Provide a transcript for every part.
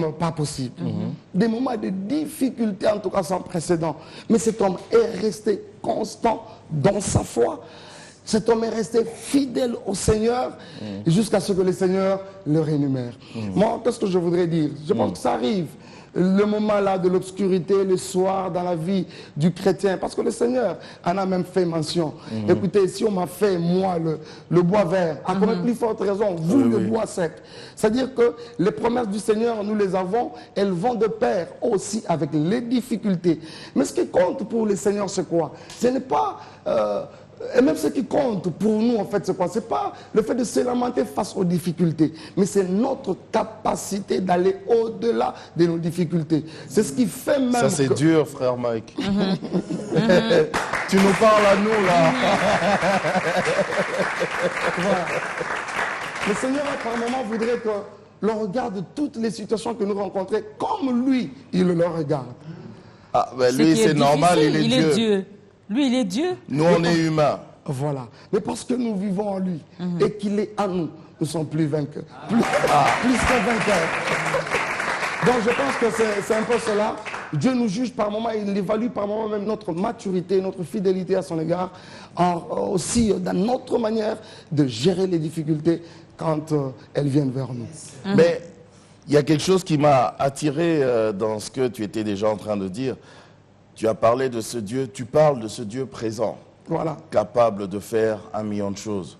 comme pas possible. Des moments de difficulté, en tout cas sans précédent. Mais cet homme est resté constant dans sa foi. Cet homme est resté fidèle au Seigneur jusqu'à ce que le Seigneur le rémunère. Moi, qu'est-ce que je voudrais dire? Je pense que ça arrive. Le moment là de l'obscurité, le soir dans la vie du chrétien, parce que le Seigneur en a même fait mention. Écoutez, si on m'a fait, moi, le bois vert, à combien plus forte raison, vous, le bois sec. C'est-à-dire que les promesses du Seigneur, nous les avons, elles vont de pair aussi avec les difficultés. Mais ce qui compte pour le Seigneur, c'est quoi? Ce n'est pas... et même ce qui compte pour nous, en fait, c'est quoi? C'est pas le fait de se lamenter face aux difficultés, mais c'est notre capacité d'aller au-delà de nos difficultés. C'est ce qui fait même ça, c'est dur, frère Mike. Tu nous parles à nous, là. Voilà. Le Seigneur, par moment, voudrait que l'on regarde toutes les situations que nous rencontrons comme lui, il le regarde. Ah, ben lui, c'est normal, il est Dieu. Lui, il est Dieu. Nous, on est humains. Voilà. Mais parce que nous vivons en lui et qu'il est à nous, nous sommes plus vainqueurs. Plus que vainqueurs. Donc je pense que c'est un peu cela. Dieu nous juge par moments, il évalue par moments même notre maturité, notre fidélité à son égard, aussi dans notre manière de gérer les difficultés quand elles viennent vers nous. Mais il y a quelque chose qui m'a attiré dans ce que tu étais déjà en train de dire. Tu as parlé de ce Dieu, tu parles de ce Dieu présent, voilà, capable de faire 1 million de choses,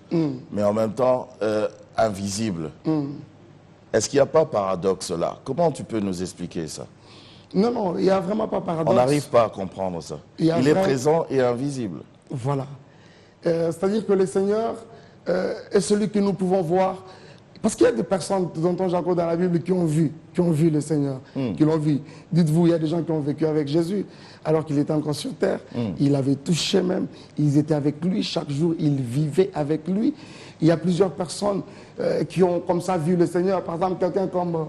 mais en même temps invisible. Est-ce qu'il n'y a pas paradoxe là? Comment tu peux nous expliquer ça? Non, non, il n'y a vraiment pas paradoxe. On n'arrive pas à comprendre ça. Il est présent et invisible. Voilà. C'est-à-dire que le Seigneur est celui que nous pouvons voir. Parce qu'il y a des personnes, dont Jacob dans la Bible, qui ont vu le Seigneur, qui l'ont vu. Dites-vous, il y a des gens qui ont vécu avec Jésus, alors qu'il était encore sur terre. Il avait touché même, ils étaient avec lui, chaque jour, ils vivaient avec lui. Il y a plusieurs personnes qui ont comme ça vu le Seigneur. Par exemple, quelqu'un comme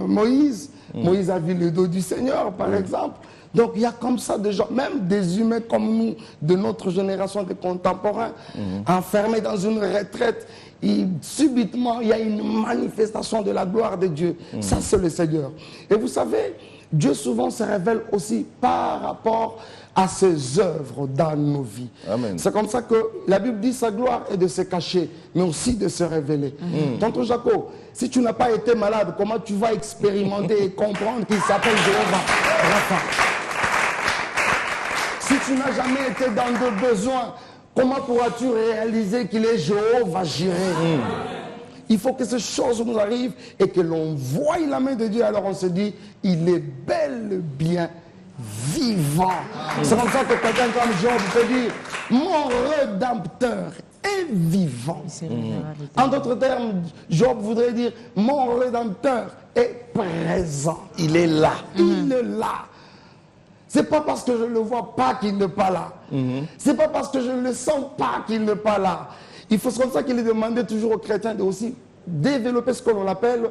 Moïse. Moïse a vu le dos du Seigneur, par exemple. Donc il y a comme ça des gens, même des humains comme nous, de notre génération, des contemporains, enfermés dans une retraite, et subitement il y a une manifestation de la gloire de Dieu. Ça c'est le Seigneur. Et vous savez, Dieu souvent se révèle aussi par rapport à ses œuvres dans nos vies. C'est comme ça que la Bible dit sa gloire est de se cacher, mais aussi de se révéler. Tonton Jaco, si tu n'as pas été malade, comment tu vas expérimenter et comprendre qu'il s'appelle Jéhovah Rapha? Si tu n'as jamais été dans de besoins, comment pourras-tu réaliser qu'il est Jéhovah Jireh? Il faut que ces choses nous arrivent et que l'on voie la main de Dieu. Alors on se dit, il est bel et bien vivant. C'est comme ça que quelqu'un comme Job peut dire, mon Rédempteur est vivant. En d'autres termes, Job voudrait dire, mon Rédempteur est présent. Il est là. Il est là. C'est pas parce que je ne le vois pas qu'il n'est pas là. C'est pas parce que je ne le sens pas qu'il n'est pas là. Il faut, c'est comme ça qu'il est demandé toujours aux chrétiens de aussi développer ce que l'on appelle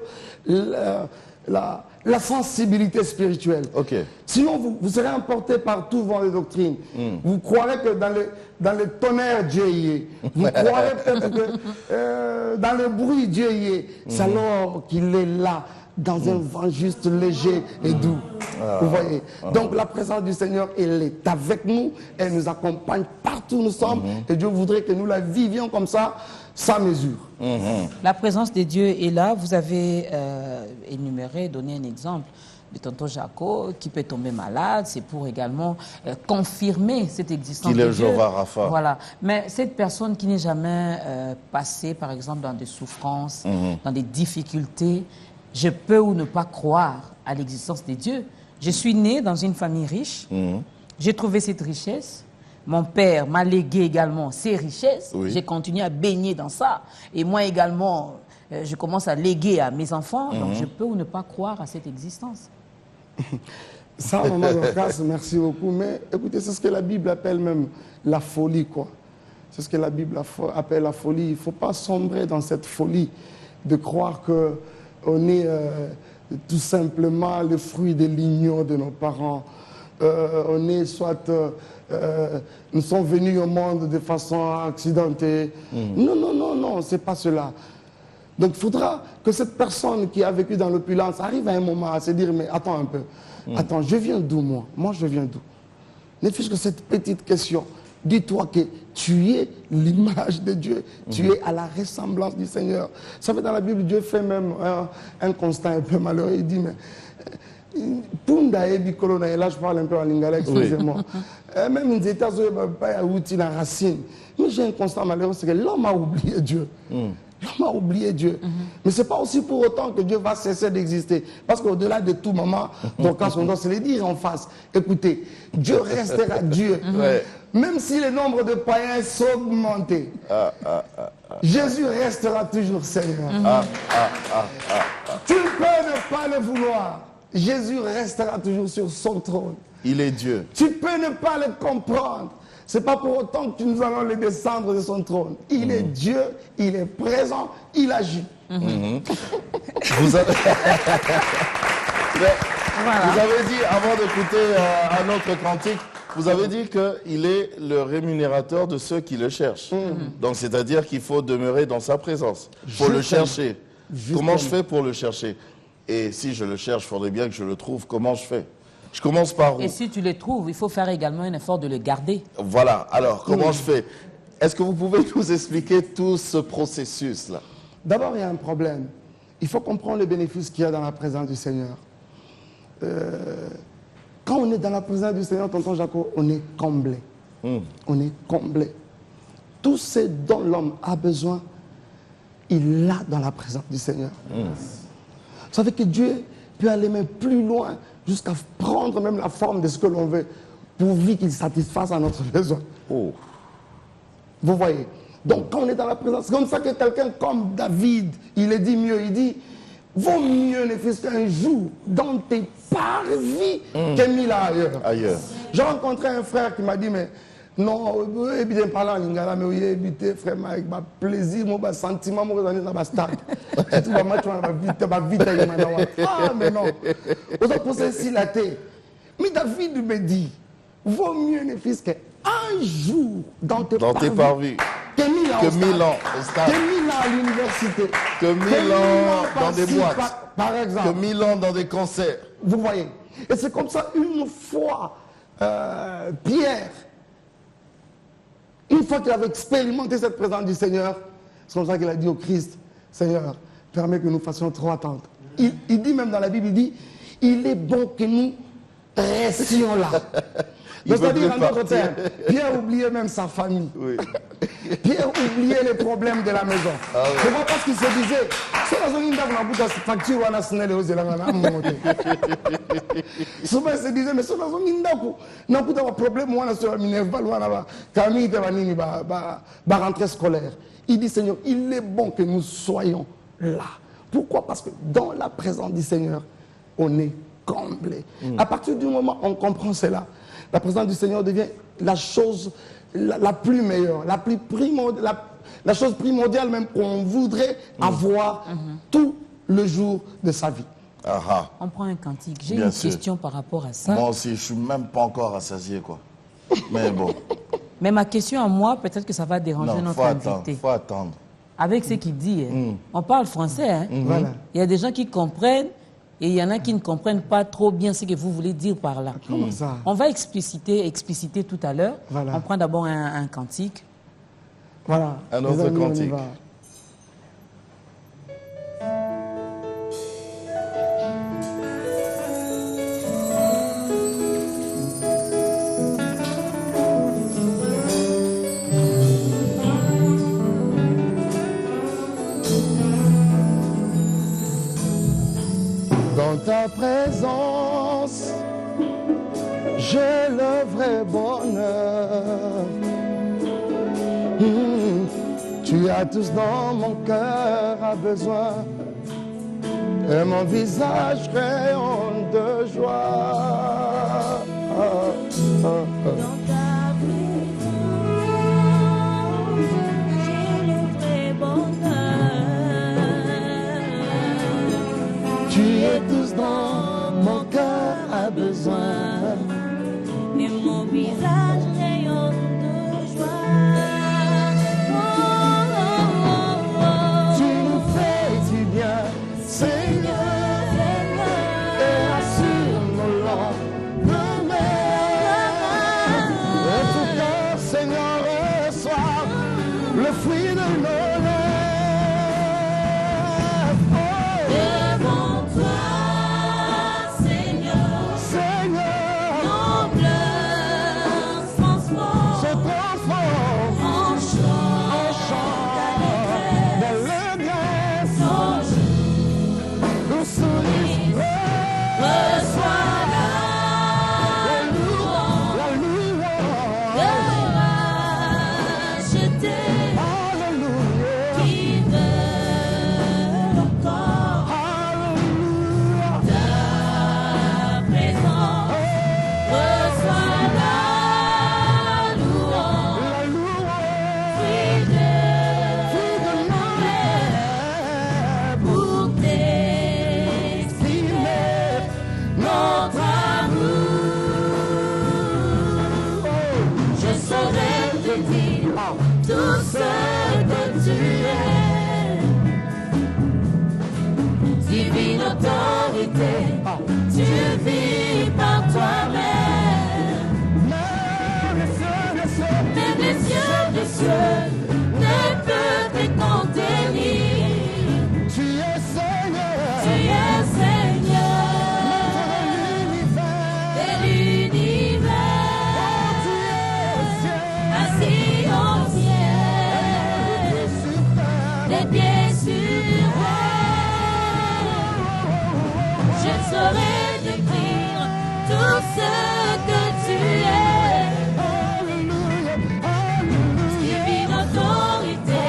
la sensibilité spirituelle. Sinon, vous serez emporté par tout vent de doctrine. Vous croirez que dans le tonnerre, Dieu y est. Vous croirez peut-être que dans le bruit, Dieu y est. C'est alors qu'il est là, dans un vent juste léger et doux. Vous voyez? Donc la présence du Seigneur, elle est avec nous, elle nous accompagne partout où nous sommes, et Dieu voudrait que nous la vivions comme ça, sans mesure. La présence de Dieu est là. Vous avez énuméré, donné un exemple de tonton Jaco qui peut tomber malade. C'est pour également confirmer cette existence de Dieu. Il est Jéhovah Rapha. Voilà. Mais cette personne qui n'est jamais passée, par exemple, dans des souffrances, dans des difficultés, je peux ou ne pas croire à l'existence de Dieu. Je suis né dans une famille riche. J'ai trouvé cette richesse. Mon père m'a légué également ces richesses. J'ai continué à baigner dans ça. Et moi également, je commence à léguer à mes enfants. Donc je peux ou ne pas croire à cette existence. Ça, maman Dorcas, merci beaucoup. Mais écoutez, c'est ce que la Bible appelle même la folie, quoi. C'est ce que la Bible appelle la folie. Il ne faut pas sombrer dans cette folie de croire que on est tout simplement le fruit de l'union de nos parents. On est soit... nous sommes venus au monde de façon accidentée. Non, non, non, non, c'est pas cela. Donc il faudra que cette personne qui a vécu dans l'opulence arrive à un moment à se dire, mais attends un peu, attends, je viens d'où moi? Moi je viens d'où? Ne fût-ce que cette petite question, dis-toi que tu es l'image de Dieu, tu es à la ressemblance du Seigneur. Ça fait dans la Bible, Dieu fait même un constat un peu malheureux, il dit, mais... Punda et Bicolo, et là je parle un peu en lingala, excusez-moi. Même les États-Unis, la racine. Mais j'ai un constat malheureux, c'est que l'homme a oublié Dieu. L'homme a oublié Dieu. Mais ce n'est pas aussi pour autant que Dieu va cesser d'exister. Parce qu'au-delà de tout moment, donc quand on doit se le dire en face, écoutez, Dieu restera Dieu. Même si le nombre de païens s'augmente, Jésus restera toujours Seigneur. Tu peux ne pas le vouloir. Jésus restera toujours sur son trône. Il est Dieu. Tu peux ne pas le comprendre. Ce n'est pas pour autant que nous allons le descendre de son trône. Il est Dieu, il est présent, il agit. Vous avez... Voilà. Vous avez dit, avant d'écouter un autre cantique, vous avez dit qu'il est le rémunérateur de ceux qui le cherchent. Donc, c'est-à-dire qu'il faut demeurer dans sa présence. Il faut le chercher. Comment je fais pour le chercher? Et si je le cherche, il faudrait bien que je le trouve. Comment je fais? Je commence par où? Et si tu le trouves, il faut faire également un effort de le garder. Voilà. Alors, comment je fais? Est-ce que vous pouvez nous expliquer tout ce processus-là? D'abord, il y a un problème. Il faut comprendre le bénéfice qu'il y a dans la présence du Seigneur. Quand on est dans la présence du Seigneur, tonton Jaco, on est comblé. On est comblé. Tout ce dont l'homme a besoin, il l'a dans la présence du Seigneur. Vous savez que Dieu peut aller même plus loin, jusqu'à prendre même la forme de ce que l'on veut, pourvu qu'il satisfasse à notre besoin. Vous voyez? Donc quand on est dans la présence, c'est comme ça que quelqu'un comme David, il est dit mieux, il dit, vaut mieux ne fût-ce qu'un jour dans tes parvis que 1000 ans ailleurs. J'ai rencontré un frère qui m'a dit, mais non, je parle en lingala, mais oui, éviter frère avec plaisir, mon sentiment, mon raisonnement dans ma stade. Et tout va match, ma vite, ah, mais non. Vous avez posé ici la tête. Mais David me dit, vaut mieux ne fût-ce qu'un jour dans tes parvis. Que 1000 ans au stade. Que 1000 ans à l'université. Que 1000 ans dans des boîtes. Par exemple. Que 1000 ans dans des concerts. Vous voyez. Et c'est comme ça, une fois, Pierre, une fois qu'il avait expérimenté cette présence du Seigneur, c'est comme ça qu'il a dit au Christ, Seigneur, permets que nous fassions trop attendre. Il dit même dans la Bible, il dit, il est bon que nous restions là. C'est-à-dire, en d'autres termes, Pierre oubliait même sa famille. Pierre oubliait les problèmes de la maison. Je ne vois pas ce qu'il se disait. Souvent, il se disait, mais il y a un problème, rentrée scolaire. Il dit, Seigneur, il est bon que nous soyons là. Pourquoi? Parce que dans la présence du Seigneur, on est comblé. À partir du moment où on comprend cela, la présence du Seigneur devient la chose la plus meilleure, la chose primordiale même qu'on voudrait avoir tout le jour de sa vie. On prend un cantique. J'ai une question par rapport à ça. Moi aussi, je ne suis même pas encore rassasié, quoi. Mais bon. Mais ma question à moi, peut-être que ça va déranger notre invité. Il faut attendre. Avec ce qu'il dit, on parle français. Hein? Voilà. Il y a des gens qui comprennent et il y en a qui ne comprennent pas trop bien ce que vous voulez dire par là. Comment ça? On va expliciter tout à l'heure. Voilà. On prend d'abord un cantique. Voilà. Un autre cantique. Dans ta présence, j'ai le vrai bonheur. Tu as tous dans mon cœur a besoin. Et mon visage rayonne de joie. Dans ta présence, j'ai le vrai bonheur. Tu es tous dans mon cœur a besoin. Et mon visage rayonne de joie. Tu nous fais Seigneur, et assure nos lendemains. Et tout cœur, Seigneur, reçoit le fruit de nos lèvres. Devant toi, Seigneur, Seigneur, nos pleurs se transforment se transforme en chant en chant d'allégresse. Nos Nous sourire, reçois la louange la louange. de racheter Alléluia, qui veut encore alléluia. ta présence. Reçois la louange, La louange, fruit de fruit de nos lèvres, pour t'exprimer notre amour. Je saurais te dire tout ce que tu es. Divine autorité, tu vis par toi-même. Même les cieux, Même les cieux des cieux ne peuvent te contenir. tu es Seigneur, Tu es Seigneur l'univers, de l'univers, tu es ciel, assis au ciel, sur terre. les pieds sur terre. Je ne saurais décrire tout ce que tu es. Alléluia, alléluia, Divine autorité,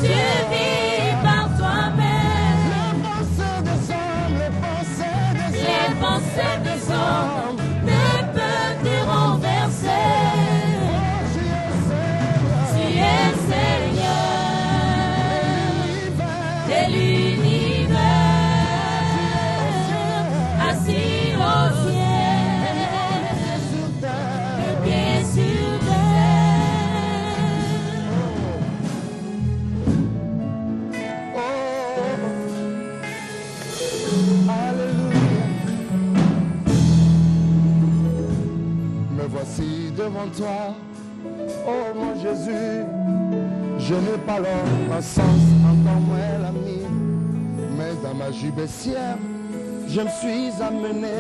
tu vis par toi-même. les pensées des hommes, Les pensées des hommes ne peuvent te renverser. Tu es Seigneur de l'univers, assis au ciel, les pieds sur Alléluia. Me voici devant toi, oh mon Jésus. Je n'ai pas l'or, sens, encore moins l'ami. Mais dans ma gibecière, je me suis amené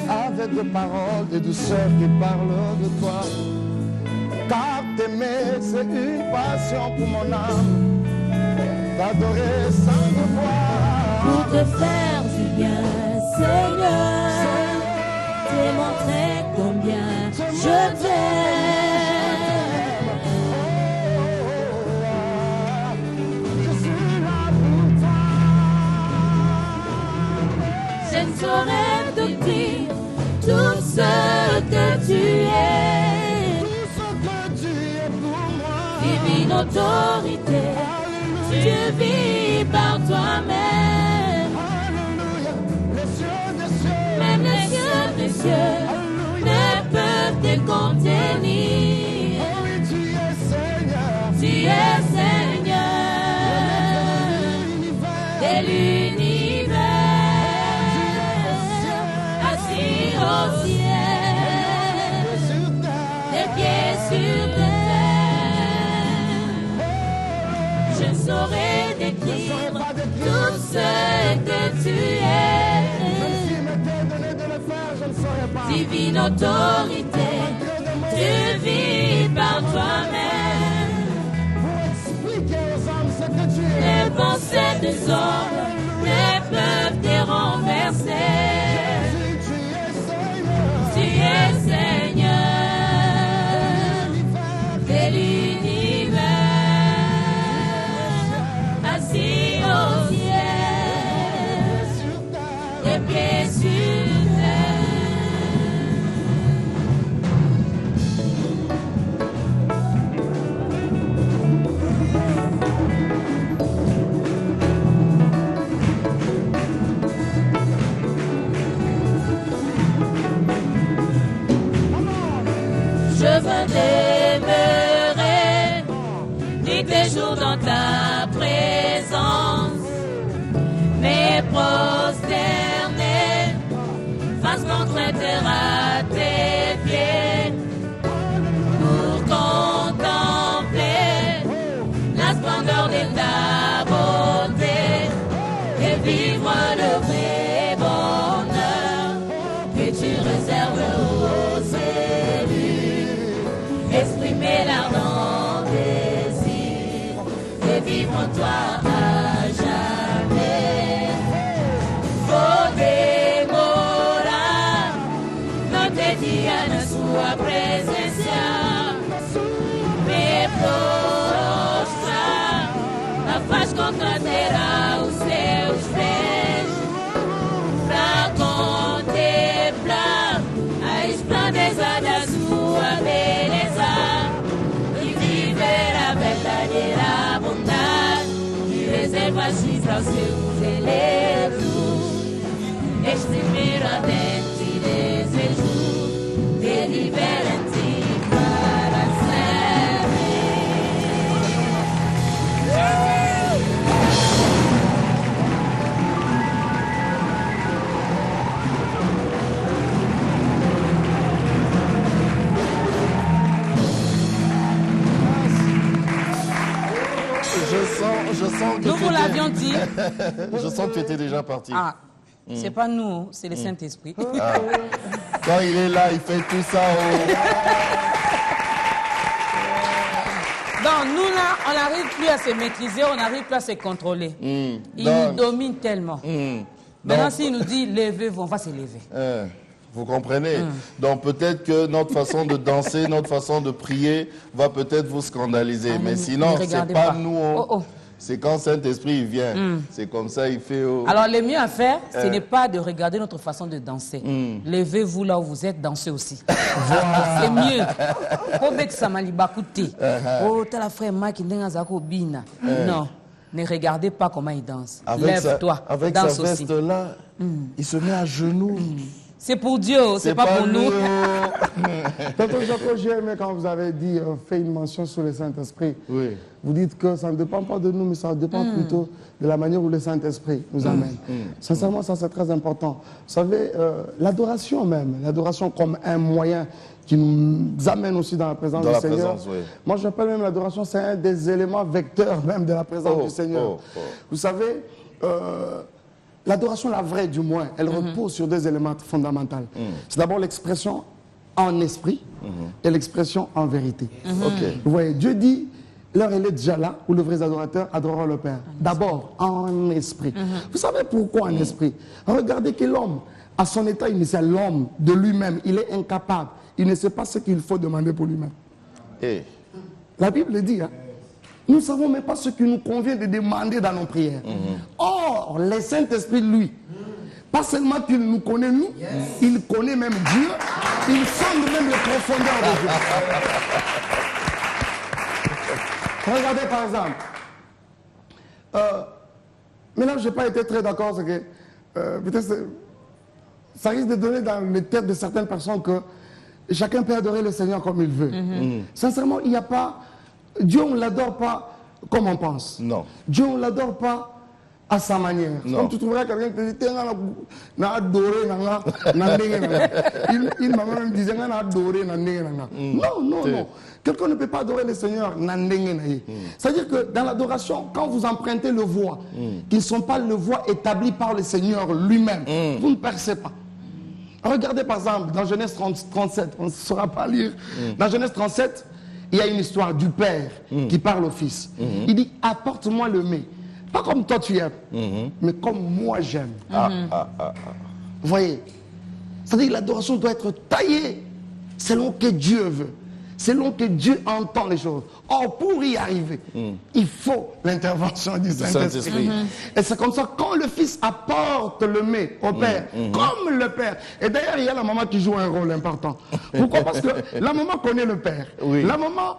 avec des paroles de douceur qui parlent de toi. Car t'aimer, c'est une passion pour mon âme. T'adorer sans devoir. pour te faire du bien, Seigneur, démontrer combien je t'aime. Je suis là pour toi. Je ne saurais te dire tout ce que tu es. Tout ce que tu es pour moi. Divine autorité, tu vis par toi-même. Alléluia. Les cieux des cieux. Même les cieux des cieux ne peuvent te contenir. Oh oui, tu es Seigneur. Tu es Seigneur de l'univers, assis au ciel, Sur terre. les pieds sur terre. Je ne saurais décrire tout ce que tu S'il m'était donné de le faire, je ne saurais pas. es. Divine autorité, tu vis par toi-même. Pour expliquer aux hommes ce que tu es. Les pensées des hommes ne peuvent te renverser. Tu es Seigneur. Tu es Seigneur de l'univers, assis au ciel, Sur terre. les pieds sur terre. et prosterné, face contrainte à tes pieds, pour contempler la splendeur de ta beauté et vivre le vrai bonheur que tu réserves aux élus. Exprimer l'ardent désir de vivre en toi à jamais. Faut demorar, non te diana sua presença, me prostrar, a faz contraterá os seus pés, pra contemplar a esplendeza da sua beleza e viver a verdadeira bondade que reserva-se para os seus eleitos. Exprimir a mente desejo de viver em ti para sempre. Je sens que Nous vous l'avions dit. Je sens que tu étais déjà parti. Ah, c'est pas nous, c'est le Saint-Esprit. Ah. Quand il est là, il fait tout ça. Donc nous là, on n'arrive plus à se maîtriser, on n'arrive plus à se contrôler. Il nous domine tellement. Maintenant, s'il nous dit levez-vous, on va se lever. Vous comprenez? Donc peut-être que notre façon de danser, notre façon de prier va peut-être vous scandaliser. Mais sinon, c'est pas nous. C'est quand Saint-Esprit il vient. C'est comme ça, il fait... Alors, le mieux à faire, ce n'est pas de regarder notre façon de danser. Levez-vous là où vous êtes, dansez aussi. C'est mieux. Oh, t'as la frère Mike qui bina. Non, ne regardez pas comment il danse. Lève-toi, avec danse sa aussi. veste là, il se met à genoux. C'est pour Dieu, c'est pas pour nous. Tonton Jaco, j'ai aimé quand vous avez dit, fait une mention sur le Saint-Esprit. Oui. Vous dites que ça ne dépend pas de nous, mais ça dépend plutôt de la manière où le Saint-Esprit nous amène. Sincèrement, ça c'est très important. Vous savez, l'adoration même, l'adoration comme un moyen qui nous amène aussi dans la présence du Seigneur. Moi, j'appelle même l'adoration, c'est un des éléments vecteurs même de la présence du Seigneur. Vous savez, l'adoration, la vraie du moins, elle repose sur deux éléments fondamentaux. C'est d'abord l'expression en esprit et l'expression en vérité. Vous voyez, Dieu dit, l'heure elle est déjà là où les vrais adorateurs adoreront le Père. D'abord, en esprit. Vous savez pourquoi en esprit? Regardez que l'homme, à son état initial, l'homme de lui-même, il est incapable. Il ne sait pas ce qu'il faut demander pour lui-même. La Bible le dit, hein. Nous ne savons même pas ce qu'il nous convient de demander dans nos prières. Or, le Saint-Esprit, lui, pas seulement qu'il nous connaît, nous, il connaît même Dieu, il sonde même les profondeurs de Dieu. Regardez par exemple, maintenant je n'ai pas été très d'accord, c'est que peut-être ça risque de donner dans les têtes de certaines personnes que chacun peut adorer le Seigneur comme il veut. Sincèrement, il n'y a pas... Dieu, on ne l'adore pas comme on pense. Non. Dieu, on ne l'adore pas à sa manière. Non. Comme tu trouveras quelqu'un qui te dit, il m'a même dit, non. Quelqu'un ne peut pas adorer le Seigneur. C'est-à-dire que dans l'adoration, quand vous empruntez le voix, qui ne sont pas le voix établi par le Seigneur lui-même, vous ne percez pas. Regardez par exemple, dans Genèse 37, on ne saura pas lire. Dans Genèse 37, il y a une histoire du père qui parle au fils. Il dit, apporte-moi le mets. Pas comme toi tu aimes, mais comme moi j'aime. Vous voyez? C'est-à-dire que l'adoration doit être taillée selon que Dieu veut, selon que Dieu entend les choses. Or, pour y arriver, il faut l'intervention du Saint-Esprit. Et c'est comme ça, quand le fils apporte le mets au père, comme le père. Et d'ailleurs, il y a la maman qui joue un rôle important. Pourquoi? Parce que la maman connaît le père. La maman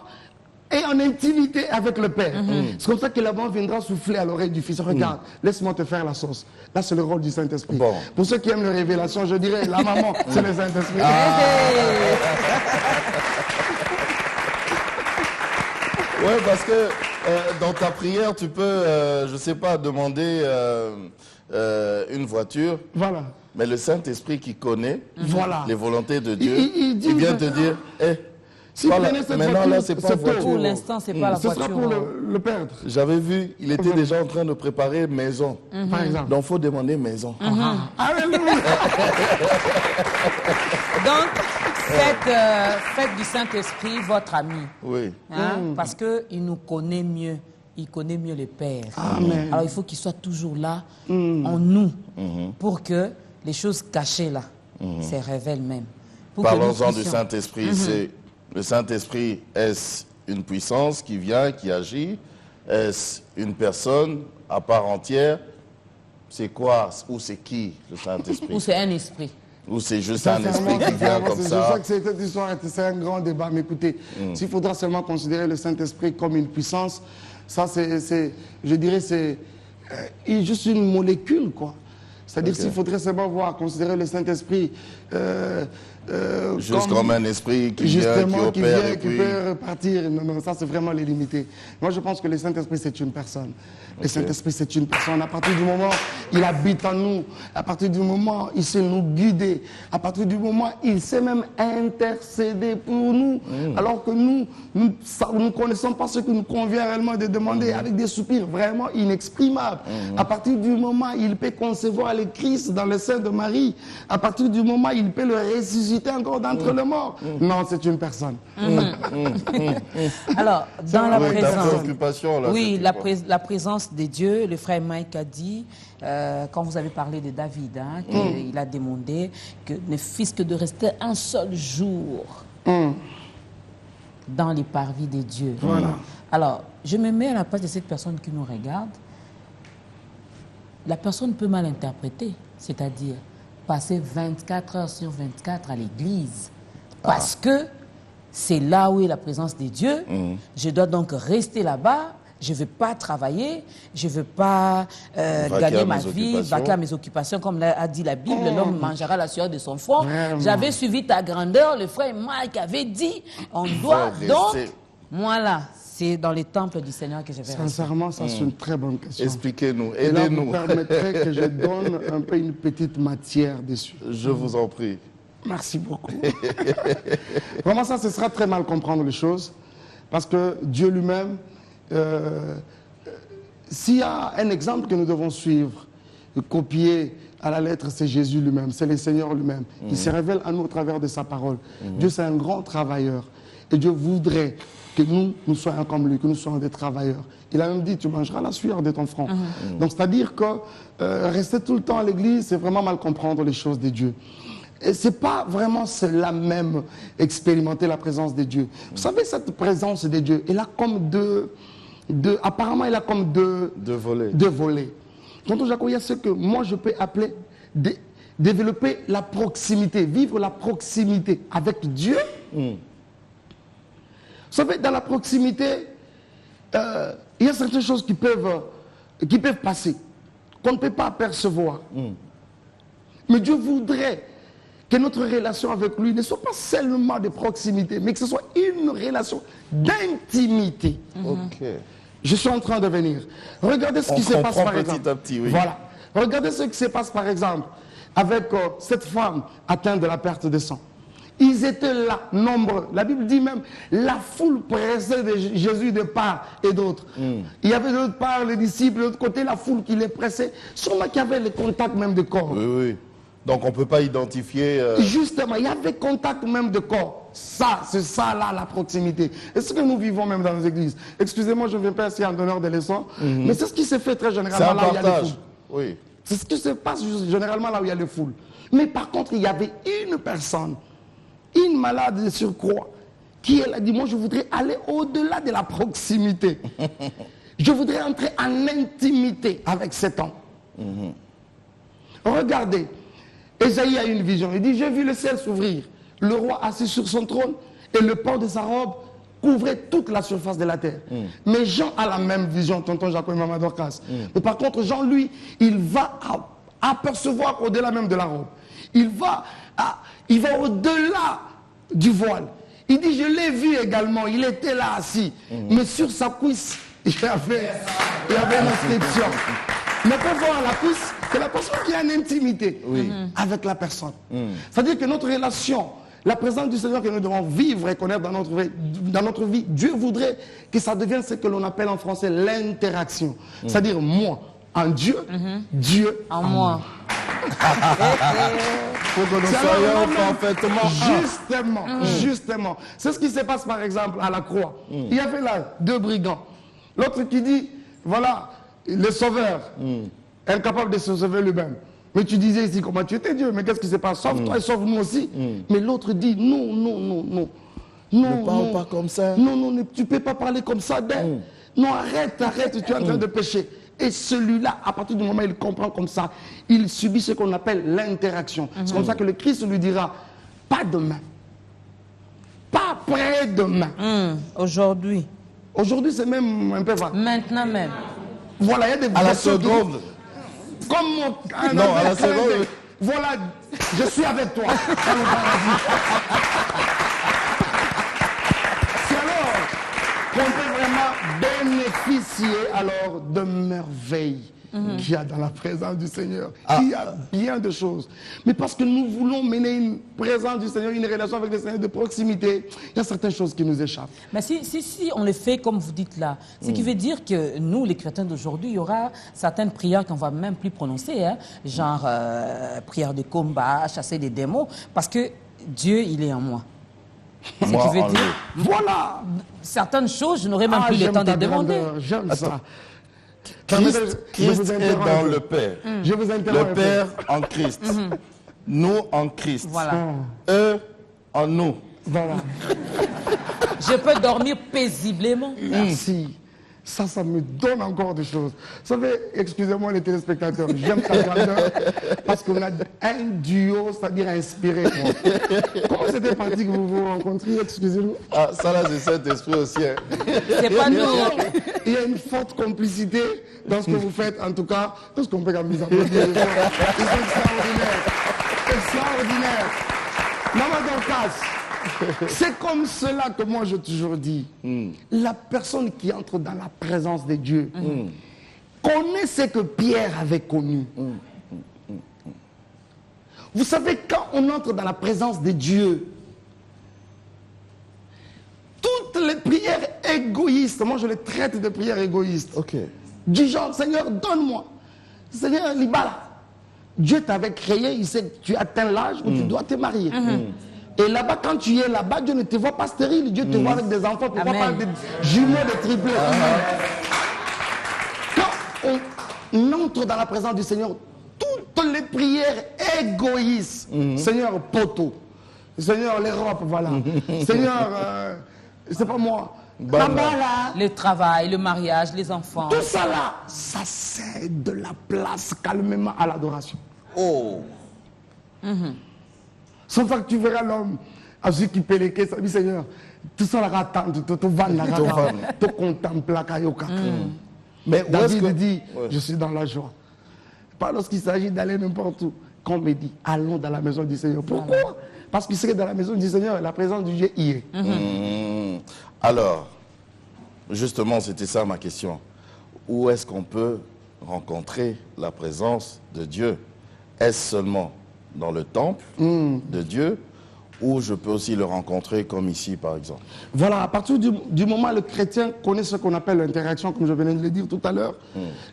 est en intimité avec le père. C'est comme ça que la maman viendra souffler à l'oreille du fils. Regarde, laisse-moi te faire la sauce. Là, c'est le rôle du Saint-Esprit. Pour ceux qui aiment les révélations, je dirais, la maman, c'est le Saint-Esprit. Oui, parce que Dans ta prière, tu peux, je ne sais pas, demander une voiture. Voilà. Mais le Saint-Esprit qui connaît Voilà. les volontés de Dieu, Il dit, il vient te dire, si voilà, prenez cette maintenant voiture, là, c'est pas c'est voiture. Pour l'instant, c'est pas la Ce sera voiture. pour le perdre, J'avais vu, il était déjà en train de préparer maison. par exemple. Donc, il faut demander maison. Alléluia. Donc, faites du Saint-Esprit votre ami. Oui. Hein, parce qu'il nous connaît mieux. Il connaît mieux le Père. Amen. Alors, il faut qu'il soit toujours là, en nous, pour que les choses cachées là se révèlent même. Pour que nous Parlons-en du puissions- Saint-Esprit. Le Saint-Esprit, est-ce une puissance qui vient, qui agit? Est-ce une personne à part entière? C'est quoi ou c'est qui le Ou Saint-Esprit? c'est un esprit. Ou c'est juste un esprit qui vient comme Je ça? sais que cette histoire, c'est un grand débat, mais écoutez, s'il faudra seulement considérer le Saint-Esprit comme une puissance, ça je dirais, c'est juste une molécule, quoi. C'est-à-dire s'il faudrait seulement considérer le Saint-Esprit Juste comme un esprit qui vient, qui opère et qui puis... peut repartir. Non, non, ça c'est vraiment les limiter. Moi je pense que le Saint-Esprit c'est une personne. Le Saint-Esprit c'est une personne. À partir du moment où il habite en nous, à partir du moment où il sait nous guider, à partir du moment où il sait même intercéder pour nous, alors que nous ne connaissons pas ce qui nous convient réellement de demander avec des soupirs vraiment inexprimables. À partir du moment où il peut concevoir le Christ dans le sein de Marie, à partir du moment où il peut le ressusciter encore d'entre les morts. Non, c'est une personne. Alors, dans la Oui, ta présence... préoccupation, là, Oui, c'était quoi? la présence de Dieu, le frère Mike a dit, quand vous avez parlé de David, hein, qu'il a demandé que ne fût-ce que de rester un seul jour dans les parvis de Dieu. Alors, je me mets à la place de cette personne qui nous regarde. La personne peut mal interpréter, c'est-à-dire passer 24 heures sur 24 à l'église, parce que c'est là où est la présence de Dieu. Je dois donc rester là-bas. Je ne veux pas travailler, je ne veux pas gagner ma vie, vaquer à mes occupations, comme a dit la Bible, l'homme mangera la sueur de son front. J'avais suivi ta grandeur, le frère Mike avait dit, on doit donc... Moi là, c'est dans les temples du Seigneur que je vais rester. Sincèrement, ça c'est une très bonne question. Expliquez-nous, Et là, aidez-nous. vous permettrez que je donne un peu une petite matière dessus. Je vous en prie. Merci beaucoup. Vraiment, ça, ce sera très mal comprendre les choses. Parce que Dieu lui-même, s'il y a un exemple que nous devons suivre, copier à la lettre, c'est Jésus lui-même, c'est le Seigneur lui-même. Il se révèle à nous au travers de sa parole. Dieu, c'est un grand travailleur. Et Dieu voudrait que nous soyons comme lui, que nous soyons des travailleurs. Il a même dit, tu mangeras la sueur de ton front. Donc, c'est-à-dire que rester tout le temps à l'église, c'est vraiment mal comprendre les choses de Dieu. Et ce n'est pas vraiment cela même, expérimenter la présence de Dieu. Vous savez, cette présence de Dieu, elle a comme apparemment, elle a comme deux volets. Tonton Jaco, il y a ce que moi je peux appeler développer la proximité, vivre la proximité avec Dieu. Vous savez, dans la proximité, il y a certaines choses qui peuvent passer, qu'on ne peut pas percevoir. Mais Dieu voudrait que notre relation avec lui ne soit pas seulement de proximité, mais que ce soit une relation d'intimité. Je suis en train de venir. Regardez ce qui se passe par exemple. Petit à petit, oui. Voilà. Regardez ce qui se passe par exemple avec cette femme atteinte de la perte de sang. Ils étaient là, nombreux. La Bible dit même, la foule pressait de Jésus de part et d'autre. Il y avait de l'autre part les disciples, de l'autre côté la foule qui les pressait. Sûrement qu'il y avait le contact même de corps. Oui, oui. Donc on ne peut pas identifier... Justement, il y avait contact même de corps. Ça, c'est ça là, la proximité. Et ce que nous vivons même dans nos églises. Excusez-moi, je ne viens pas ici en donneur de leçons, mais c'est ce qui se fait très généralement là où il y a les foules. Oui. C'est ce qui se passe généralement là où il y a les foules. Mais par contre, il y avait une personne, une malade de surcroît, qui elle a dit, moi je voudrais aller au-delà de la proximité. Je voudrais entrer en intimité avec cet homme. Regardez, Ésaïe a une vision. Il dit, j'ai vu le ciel s'ouvrir, le roi assis sur son trône, et le pan de sa robe couvrait toute la surface de la terre. Mais Jean a la même vision, tonton Jaco et maman Dorcas. Mais par contre, Jean, lui, il va apercevoir au-delà même de la robe. Il va au-delà du voile. Il dit, je l'ai vu également, il était là assis. Mais sur sa cuisse, il y avait une inscription. Mais pour voir la pousse, c'est la personne qui a une intimité avec la personne. C'est-à-dire que notre relation, la présence du Seigneur que nous devons vivre et connaître dans notre vie, Dieu voudrait que ça devienne ce que l'on appelle en français l'interaction. C'est-à-dire moi en Dieu, Dieu En moi. Faut que nous soyons parfaitement Justement. C'est ce qui se passe par exemple à la croix. Il y avait là 2 brigands. L'autre qui dit, voilà, le sauveur, incapable de se sauver lui-même. Mais tu disais ici comment tu étais Dieu, mais qu'est-ce qui se passe? Sauve-toi et sauve-nous aussi. Mais l'autre dit, non. Ne parle pas comme ça. Non, tu ne peux pas parler comme ça. Non, arrête, tu es en train de pécher. Et celui-là, à partir du moment où il comprend comme ça, il subit ce qu'on appelle l'interaction. C'est comme ça que le Christ lui dira, pas demain, pas après-demain. Aujourd'hui. Aujourd'hui, c'est même un peu vague. Maintenant même. Voilà, il y a des À la versions qui- seconde. Comme Non, à la seconde. Voilà, je suis avec toi. Dans le paradis. C'est alors qu'on peut vraiment bénéficier alors de merveilles qu'il y a dans la présence du Seigneur. Il y a bien de choses. Mais parce que nous voulons mener une présence du Seigneur, une relation avec le Seigneur de proximité, il y a certaines choses qui nous échappent. Mais si on le fait comme vous dites là, ce qui veut dire que nous, les chrétiens d'aujourd'hui, il y aura certaines prières qu'on ne va même plus prononcer, hein, genre prière de combat, chasser des démons, parce que Dieu, il est en moi. Ce qui Moi, veut en dire, lui. Voilà. certaines choses, je n'aurai même plus le j'aime temps de ta demander. grandeur, j'aime ça. Christ Je vous est interromps dans un peu. le Père. Je vous interromps un Le peu. Père en Christ. Nous en Christ. Voilà. Eux en nous. Voilà. Je peux dormir paisiblement. Merci. Ça me donne encore des choses. Vous savez, excusez-moi les téléspectateurs, j'aime ta grandeur parce qu'on a un duo, c'est-à-dire inspiré. Comment c'était parti que vous vous rencontriez, excusez-moi? Ah, ça là, c'est cet esprit aussi. Hein. C'est pas nous. Il y a une forte complicité dans ce que vous faites, en tout cas, tout ce qu'on peut comme mise en place. Ils sont extraordinaires. Extraordinaires. Maman Dorcas, c'est comme cela que moi je toujours dis. La personne qui entre dans la présence de Dieu connaît ce que Pierre avait connu. Vous savez, quand on entre dans la présence de Dieu, toutes les prières égoïstes, moi je les traite de prières égoïstes. Ok. Du genre, Seigneur, donne-moi. Seigneur, Libala. Dieu t'avait créé, il sait que tu atteins l'âge où tu dois te marier. Et là-bas, quand tu es là-bas, Dieu ne te voit pas stérile. Dieu te voit avec des enfants, pourquoi pas avec des jumeaux, des triplés. Quand on entre dans la présence du Seigneur, toutes les prières égoïstes, Seigneur, poteau, Seigneur, l'Europe, voilà. Seigneur, c'est pas moi. Là-bas, là. Le travail, le mariage, les enfants. Tout ça là, ça cède de la place calmement à l'adoration. Oh. Sans faire que tu verras l'homme à celui qui peut les caisses, ça dit Seigneur, tout ça là attend, tout va là, tout contemple la kayoka. Mais où est-ce David que... dit, Ouais. je suis dans la joie. Pas lorsqu'il s'agit d'aller n'importe où. Qu'on me dit, allons dans la maison du Seigneur. Pourquoi? Parce qu'il serait dans la maison du Seigneur, la présence du Dieu y est. Alors, justement, c'était ça ma question. Où est-ce qu'on peut rencontrer la présence de Dieu? Est-ce seulement dans le temple de Dieu ou je peux aussi le rencontrer comme ici, par exemple? Voilà, à partir du moment où le chrétien connaît ce qu'on appelle l'interaction, comme je venais de le dire tout à l'heure,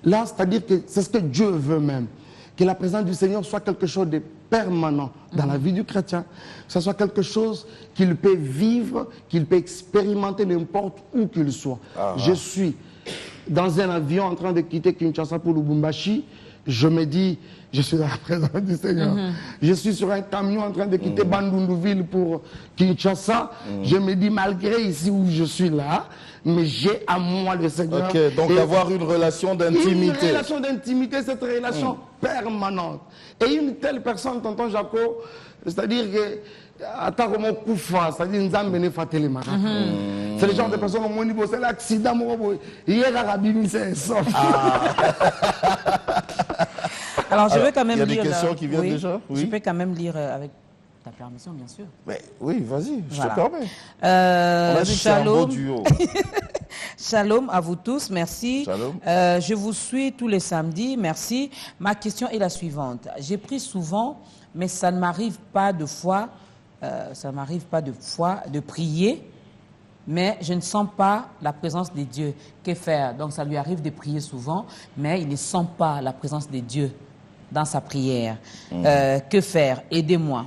là, c'est-à-dire que c'est ce que Dieu veut même. Que la présence du Seigneur soit quelque chose de permanent dans la vie du chrétien, que ce soit quelque chose qu'il peut vivre, qu'il peut expérimenter n'importe où qu'il soit. Je suis dans un avion en train de quitter Kinshasa pour Lubumbashi, je me dis, je suis dans la présence du Seigneur. Je suis sur un camion en train de quitter Bandundouville pour Kinshasa, je me dis, malgré ici où je suis là, mais j'ai à moi le Seigneur. Ok, donc Et avoir une relation une d'intimité. relation d'intimité, cette relation permanente. Et une telle personne, tonton Jaco, c'est-à-dire que c'est-à-dire Nzambe ne fatele mara. C'est le genre de personne au moins niveau, c'est l'accident, hier à Rabimi, c'est sauf. Alors, je Alors, vais quand même il y a des lire. questions qui viennent déjà? Je Oui. peux quand même lire avec ta permission, bien sûr. Mais oui, vas-y, je Voilà. te permets. On a dit que c'est un beau Shalom. duo. Shalom à vous tous, merci. Shalom. Je vous suis tous les samedis, merci. Ma question est la suivante. J'ai pris souvent, mais ça ne m'arrive pas de fois, de prier, mais je ne sens pas la présence de Dieu. Que faire? Donc ça lui arrive de prier souvent, mais il ne sent pas la présence de Dieu dans sa prière. Que faire? Aidez-moi.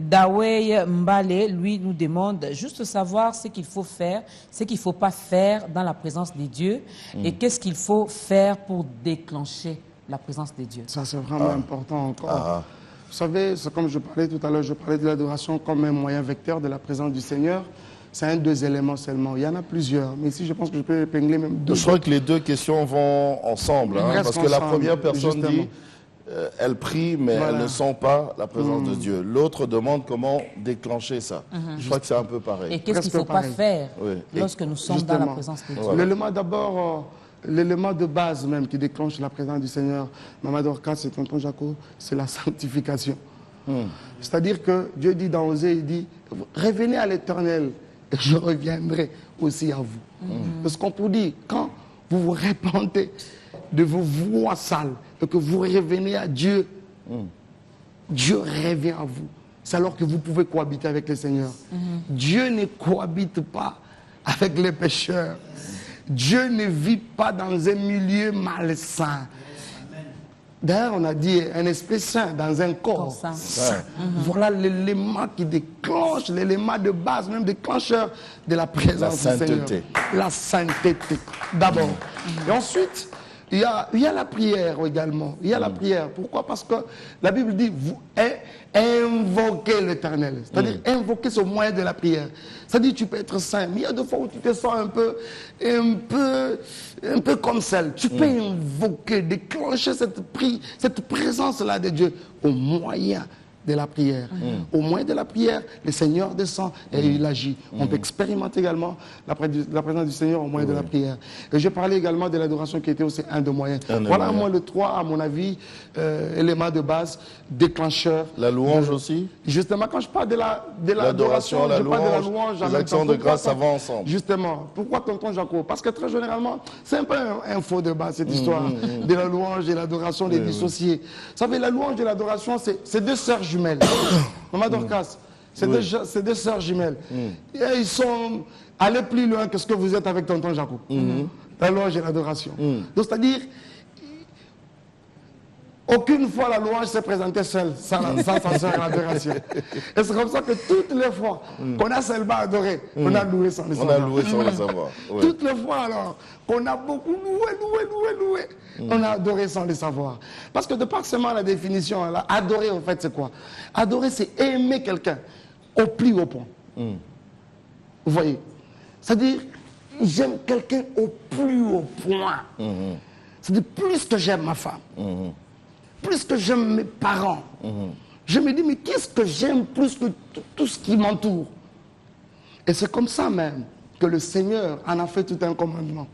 Dawei Mbale, lui, nous demande juste savoir ce qu'il faut faire, ce qu'il ne faut pas faire dans la présence de Dieu et qu'est-ce qu'il faut faire pour déclencher la présence de Dieu. Ça, c'est vraiment important encore. Vous savez, c'est comme je parlais tout à l'heure, je parlais de l'adoration comme un moyen vecteur de la présence du Seigneur. C'est un deux éléments seulement. Il y en a plusieurs, mais ici, je pense que je peux épingler même deux. Je crois que les deux questions vont ensemble, hein, parce que la première personne justement. dit... elle prie, mais elle ne sent pas la présence de Dieu. L'autre demande comment déclencher ça. Je crois que c'est un peu pareil. Et qu'est-ce qu'il ne faut pas faire lorsque nous sommes dans la présence de Dieu? L'élément d'abord, l'élément de base même qui déclenche la présence du Seigneur, Maman Dorcas et Tonton Jaco, c'est la sanctification. C'est-à-dire que Dieu dit dans Osée, il dit, revenez à l'Éternel et je reviendrai aussi à vous. Parce qu'on peut dire, quand vous vous repentez de vos voies sales et que vous revenez à Dieu, Dieu revient à vous. C'est alors que vous pouvez cohabiter avec le Seigneur. Dieu ne cohabite pas avec les pécheurs. Dieu ne vit pas dans un milieu malsain. D'ailleurs, on a dit un esprit saint dans un corps saint. Voilà l'élément qui déclenche, l'élément de base, même déclencheur de la présence du Seigneur. La sainteté. D'abord. Et ensuite, il y a la prière également. Il y a la prière. Pourquoi? Parce que la Bible dit, vous invoquez l'Éternel. C'est-à-dire invoquer ce moyen de la prière. C'est-à-dire tu peux être saint, mais il y a des fois où tu te sens un peu comme celle. Tu peux invoquer, déclencher cette présence-là de Dieu au moyen de la prière. Au moyen de la prière, le Seigneur descend et il agit. On peut expérimenter également la présence du Seigneur au moyen de la prière. Et je parlais également de l'adoration qui était aussi un des moyens. Voilà, moi, le 3, à mon avis, élément de base, déclencheur. La louange aussi? Justement, quand je parle de l'adoration, la je parle de la louange. Les actions de grâce, ça va ensemble. Justement. Pourquoi Tonton Jaco? Parce que très généralement, c'est un peu un faux débat, cette histoire de la louange et l'adoration, les dissocier. Vous savez, la louange et l'adoration, c'est deux sœurs jumelles. Maman Dorcas, c'est deux sœurs jumelles. Et ils sont allés plus loin que ce que vous êtes avec Tonton Jaco. La louange et l'adoration. Donc, c'est-à-dire, aucune fois la louange s'est présentée seule, sans sa sœur l'adoration. Et c'est comme ça que toutes les fois qu'on a seulement adoré, on a loué sans le savoir. On a loué sans le savoir. Toutes les fois alors qu'on a beaucoup loué, on a adoré sans le savoir. Parce que de par seulement la définition, là, adorer en fait c'est quoi? Adorer c'est aimer quelqu'un au plus haut point. Vous voyez? C'est-à-dire, j'aime quelqu'un au plus haut point. C'est-à-dire, plus que j'aime ma femme. Plus que j'aime mes parents, je me dis, mais qu'est-ce que j'aime plus que tout ce qui m'entoure? Et c'est comme ça même que le Seigneur en a fait tout un commandement.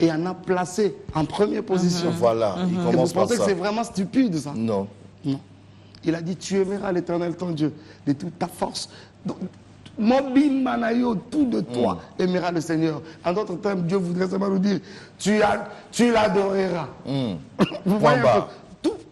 Et en a placé en première position. Voilà, il commence par ça. Et vous pensez que c'est vraiment stupide, ça? Non. Non. Il a dit, tu aimeras l'Éternel ton Dieu de toute ta force. Mobile Manayo, tout de toi aimera le Seigneur. En d'autres termes, Dieu voudrait seulement nous dire, tu l'adoreras. Vous voyez un peu?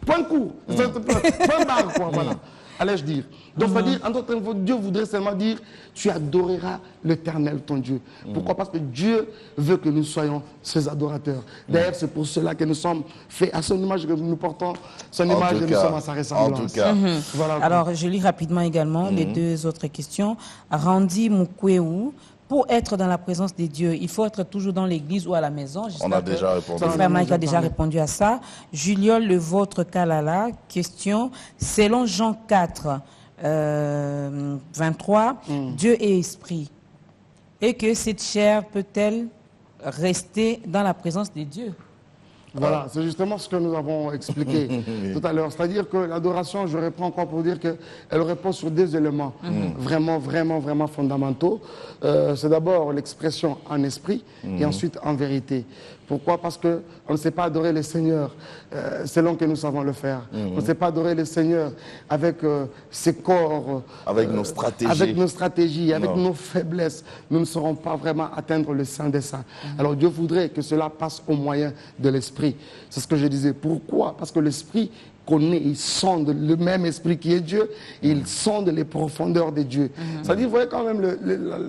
Point court, point barre, quoi, voilà. Allais-je dire. Donc, c'est-à-dire, en d'autres termes, Dieu voudrait seulement dire, tu adoreras l'Éternel, ton Dieu. Pourquoi? Parce que Dieu veut que nous soyons ses adorateurs. D'ailleurs, c'est pour cela que nous sommes faits à son image, que nous portons son image et nous sommes à sa ressemblance. En tout cas. Voilà. Alors, je lis rapidement également les deux autres questions. Randy Mukweu. Pour être dans la présence de Dieu, il faut être toujours dans l'église ou à la maison. On a déjà répondu. Le frère Mike a déjà répondu à ça. Juliol, le vôtre Kalala, question. Selon Jean 4, 23, Dieu est esprit. Et que cette chair peut-elle rester dans la présence de Dieu? Voilà, c'est justement ce que nous avons expliqué tout à l'heure. C'est-à-dire que l'adoration, je reprends encore pour dire qu'elle repose sur deux éléments vraiment fondamentaux. C'est d'abord l'expression en esprit et ensuite en vérité. Pourquoi? Parce qu'on ne sait pas adorer le Seigneur selon que nous savons le faire. On ne sait pas adorer le Seigneur avec ses corps. Avec nos stratégies. Avec nos stratégies, avec nos faiblesses. Nous ne saurons pas vraiment atteindre le Saint des Saints. Alors Dieu voudrait que cela passe au moyen de l'Esprit. C'est ce que je disais. Pourquoi? Parce que l'Esprit connaît, il sonde le même esprit qui est Dieu, il sonde les profondeurs de Dieu. C'est-à-dire, vous voyez quand même,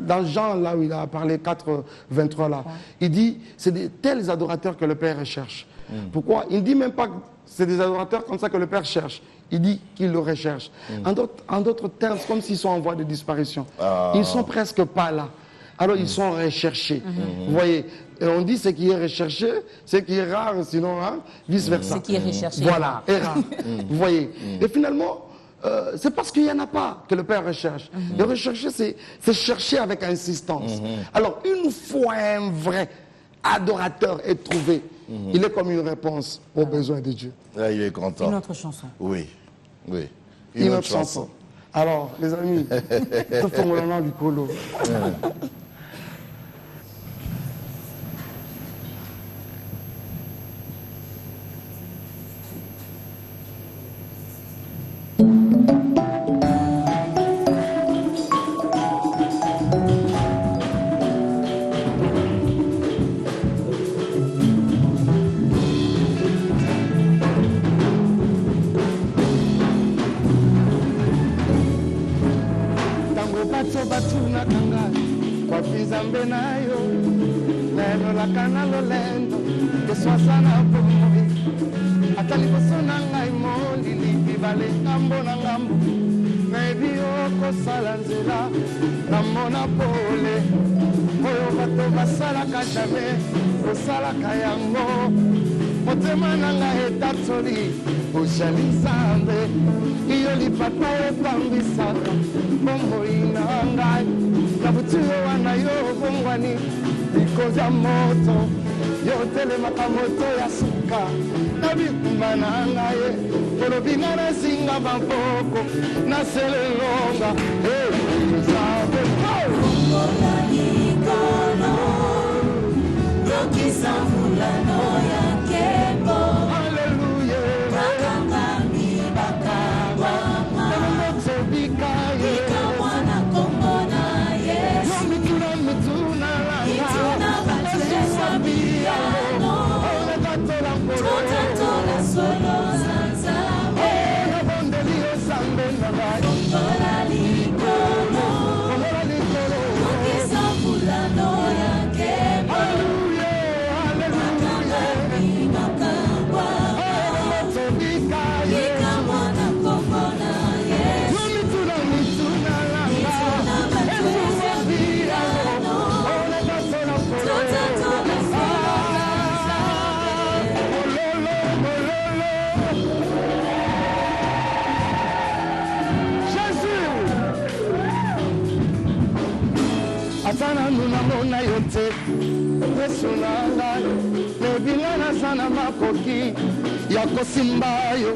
dans Jean, là où il a parlé 4, 23, là, il dit, c'est de tels adorateurs que le Père recherche. Pourquoi? Il ne dit même pas que c'est des adorateurs comme ça que le Père cherche. Il dit qu'il le recherche. En d'autres termes, c'est comme s'ils sont en voie de disparition. Ils ne sont presque pas là. Alors, ils sont recherchés. Vous voyez, et on dit ce qui est recherché, ce qui est rare, sinon vice-versa. Ce qui est recherché. Voilà, est rare. Vous voyez. Et finalement, c'est parce qu'il n'y en a pas que le Père recherche. Le rechercher, c'est chercher avec insistance. Alors, une fois un vrai adorateur est trouvé, il est comme une réponse aux besoins de Dieu. Là, il est content. Une autre chanson. Oui, oui. Une autre chanson. Alors, les amis, Tofongola du Colo. moto yotele makamoto ya suka na bikumba na ngai kolobinga na singa maboko na selelonga zabe Kongola likolo yokisa fulano ya kembo Haleluya bakangami bakabama Tobikaye ikamwana Kongo na Yesu mituna mituna batesha biyano totatola solo zanzabe Kongola likolo yokisa fulano ya kembo bakangami bakabama ikamwana Kongo na Yesu mituna batesha biyano totatola solo Atana nuna mona yote Yesu nanga Nebingana sana makoki Yako simbayo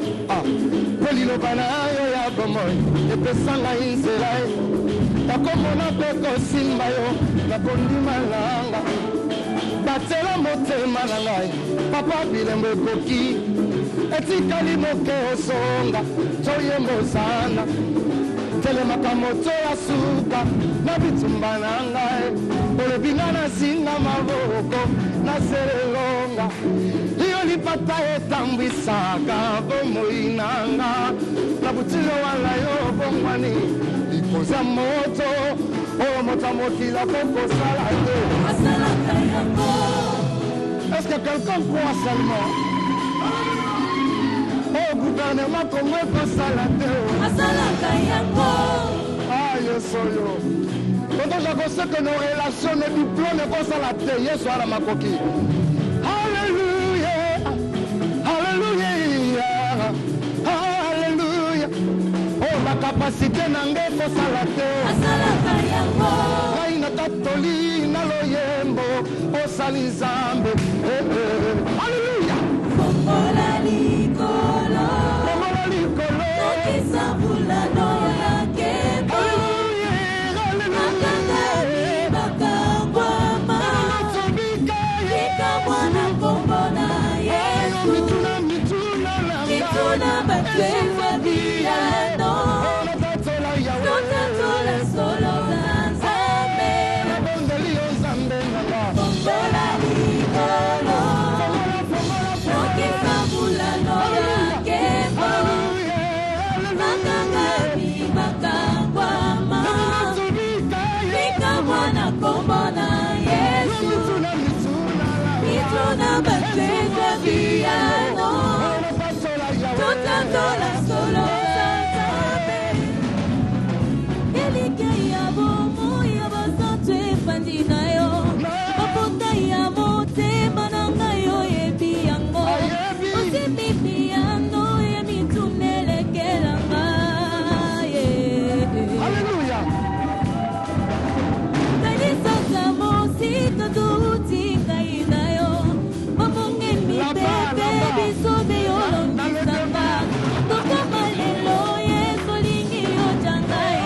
Polilo banayo ya gomoy Epesanga inzelai Yako mona peko simbayo Nakondi malanga Batela mote malangai Papa bilembo koki Etikali moke osonga Toye mozana telemaka moto ya suka na bitumba na ngai olobinga na singa maboko na selelonga iyo lipata etambwisaka bomoi nanga na butilo wana yo bongwani likoza moto oyo moto amokila kokosala te asalaka yango est-ce que quelqu'un croit seulement au gouvernement Congo ekosala te asalaka yango yesoyo totoka koseke nos relations ne diplôme ekosala te yesu ala makoki Alléluia Alléluia Alléluia oh bakapasité na ngai ekosala te asalaka yango ngai nakatoli na loyembo osali nzambe Alléluia Kongola likolo Kongola likolo yokisa fulano ya kembo bakangami bakabwama ikamwana Viano, Totatola Solo Zanzabe, Fondola Ligolo, Moki Fabula Noya Kebo, Makanga Makangwama, Mika Wana Kombona Yesu, Mituna Bateza Viano, Totatola Solo Zanzabe, Elike Yabomo Yabazante Pandinayo, Baputa Yabote Manangayo Yebiango, Osimi Piano Yemitunele Kelanga. Alléluia. Kanisasa Mosika Duti Kainayo, Mabungemi Bebe Bisobe Yolo Nisamba, Toka Malelo Yesolingi Yojangai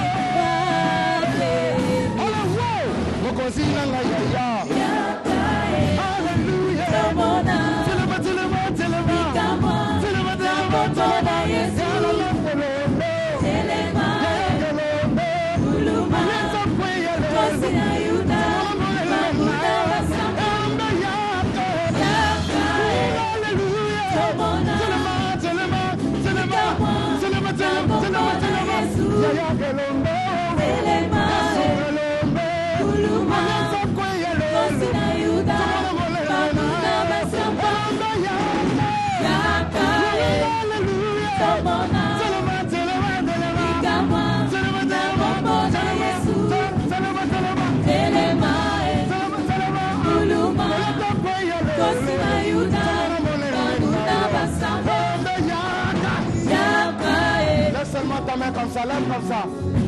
Babe. Mokosi nanga yaya. Yakae, Alléluia. Tomona, Telema, telema, telema. Kamwa, Telema, telema, Napotona Yesu, telema, telema. Telema, Telema. Uluma, Leta kweyele. Kosina Yuda, Mamuda Basamba, Yakae, Tomona, Telema, Uluma, Kosina Yuda, Mamuda Basamba, Yakae, Tomona, Kamwa, Napotona Yesu, Telema, Uluma, Kosina Yuda, Mamuda Basamba, Yakae. Laisse seulement ta main comme ça, lève comme ça.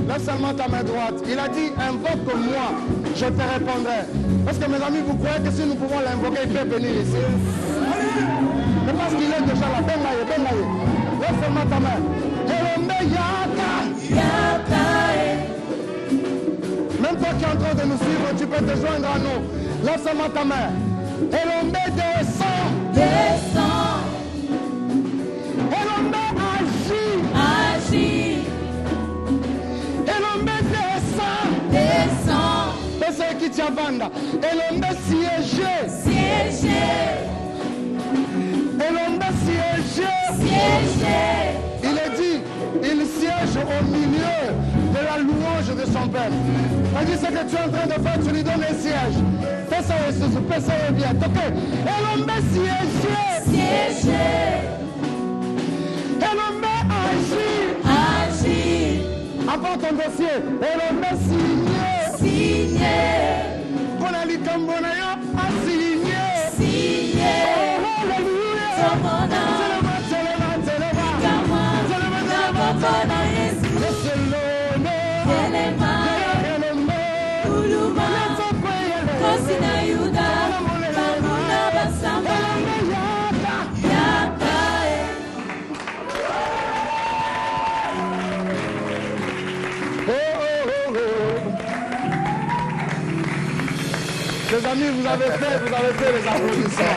Laisse seulement ta main droite. Il a dit, invoque-moi, je te répondrai. Parce que mes amis, vous croyez que si nous pouvons l'invoquer, il peut venir ici. Mais parce qu'il est déjà là, bengaye, bengaye. Lève seulement ta main. Elombe yaka. Yakae, Même toi qui es en train de nous suivre, tu peux te joindre à nous. Lève seulement ta main. Elombe descend. descends, Elombe agit. agis, Elombe descend. descends, Pesa qui tient banda. Elombe siéger. siéger, Elombe siéger. siéger, Il est dit, il siège au milieu de la louange de son peuple. C'est-à-dire ce que tu es en train de faire, tu lui donnes un siège. Fais ça, Jesus, fais ça bien. Ok. Elombe siéger. siéger, Elombe agir. agis, Apporte ton dossier. Elombe signer. signer, Bonali Kambonayo a signé. signer, Alléluia. Tomona, Telema, telema, telema. Kamwa, Telema, telema, Napotona Yesu, Selome. Telema, Elombe. Uluma, Leta kweyele. Kosina Yuda, Mamuda Basamba, Elombe yaka. Yakae. Oh, oh, oh, oh. Les amis, vous avez fait les applaudissements.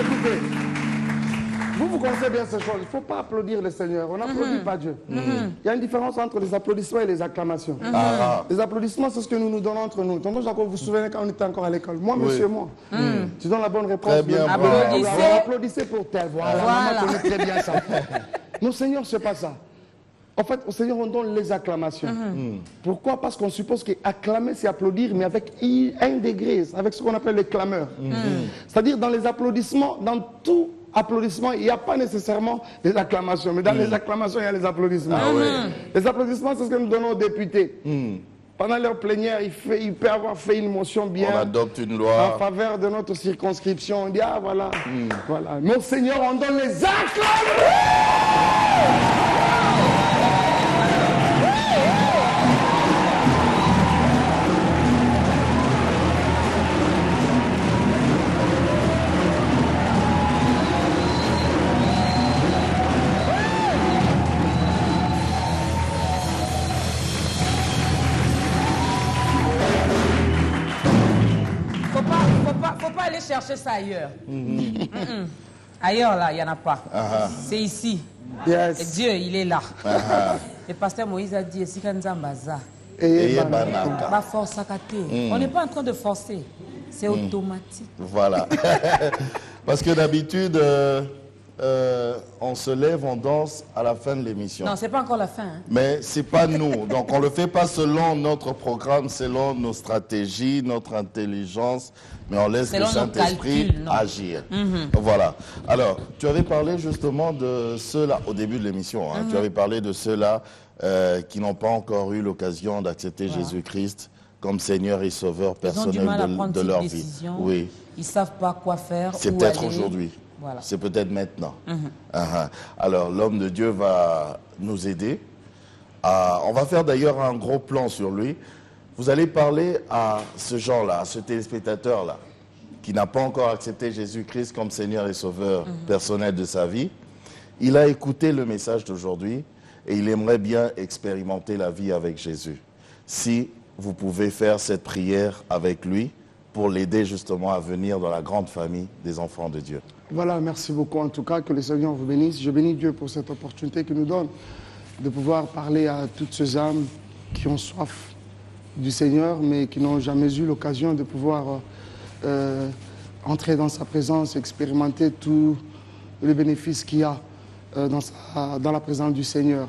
Écoutez. Vous connaissez bien ces choses. Il ne faut pas applaudir le Seigneur. On n'applaudit pas Dieu. Il y a une différence entre les applaudissements et les acclamations. Les applaudissements, c'est ce que nous nous donnons entre nous. Tonton Jacob, vous vous souvenez quand on était encore à l'école? Moi, monsieur, moi. Tu donnes la bonne réponse. Très bien, Applaudissez. Applaudissez pour tel. Voilà. Voilà. Maman connaît très bien ça. Non, Seigneur, c'est pas ça. En fait, au Seigneur, on donne les acclamations. Pourquoi? Parce qu'on suppose qu'acclamer, c'est applaudir, mais avec un degré, avec ce qu'on appelle les clameurs. C'est-à-dire, dans les applaudissements, dans tout applaudissement, il n'y a pas nécessairement des acclamations, mais dans les acclamations, il y a les applaudissements. Les applaudissements, c'est ce que nous donnons aux députés. Pendant leur plénière, il peut avoir fait une motion bien On adopte une en loi. faveur de notre circonscription. On dit, ah voilà, voilà. Mon Seigneur, on donne les acclamations. Faut pas aller chercher ça ailleurs. Ailleurs, là, il n'y en a pas. C'est ici. Yes. Et Dieu, il est là. Le pasteur Moïse a dit, si Kanzambaza, pas force à cater. On n'est pas en train de forcer. C'est automatique. Voilà. Parce que d'habitude, on se lève, on danse à la fin de l'émission. Non, c'est pas encore la fin. Hein. Mais c'est pas nous. Donc on le fait pas selon notre programme, selon nos stratégies, notre intelligence, mais on laisse le Saint-Esprit agir. Voilà. Alors, tu avais parlé justement de ceux-là, au début de l'émission, hein, tu avais parlé de ceux-là qui n'ont pas encore eu l'occasion d'accepter Jésus-Christ comme Seigneur et Sauveur personnel de leur vie. Oui. Ils ne savent pas quoi faire. C'est peut-être aujourd'hui. Voilà. C'est peut-être maintenant. Alors, l'homme de Dieu va nous aider. On va faire d'ailleurs un gros plan sur lui. Vous allez parler à ce genre-là, à ce téléspectateur-là, qui n'a pas encore accepté Jésus-Christ comme Seigneur et Sauveur personnel de sa vie. Il a écouté le message d'aujourd'hui et il aimerait bien expérimenter la vie avec Jésus. Si vous pouvez faire cette prière avec lui pour l'aider justement à venir dans la grande famille des enfants de Dieu. Voilà, merci beaucoup. En tout cas, que le Seigneur vous bénisse. Je bénis Dieu pour cette opportunité qu'il nous donne de pouvoir parler à toutes ces âmes qui ont soif du Seigneur, mais qui n'ont jamais eu l'occasion de pouvoir entrer dans sa présence, expérimenter tous les bénéfices qu'il y a dans la présence du Seigneur.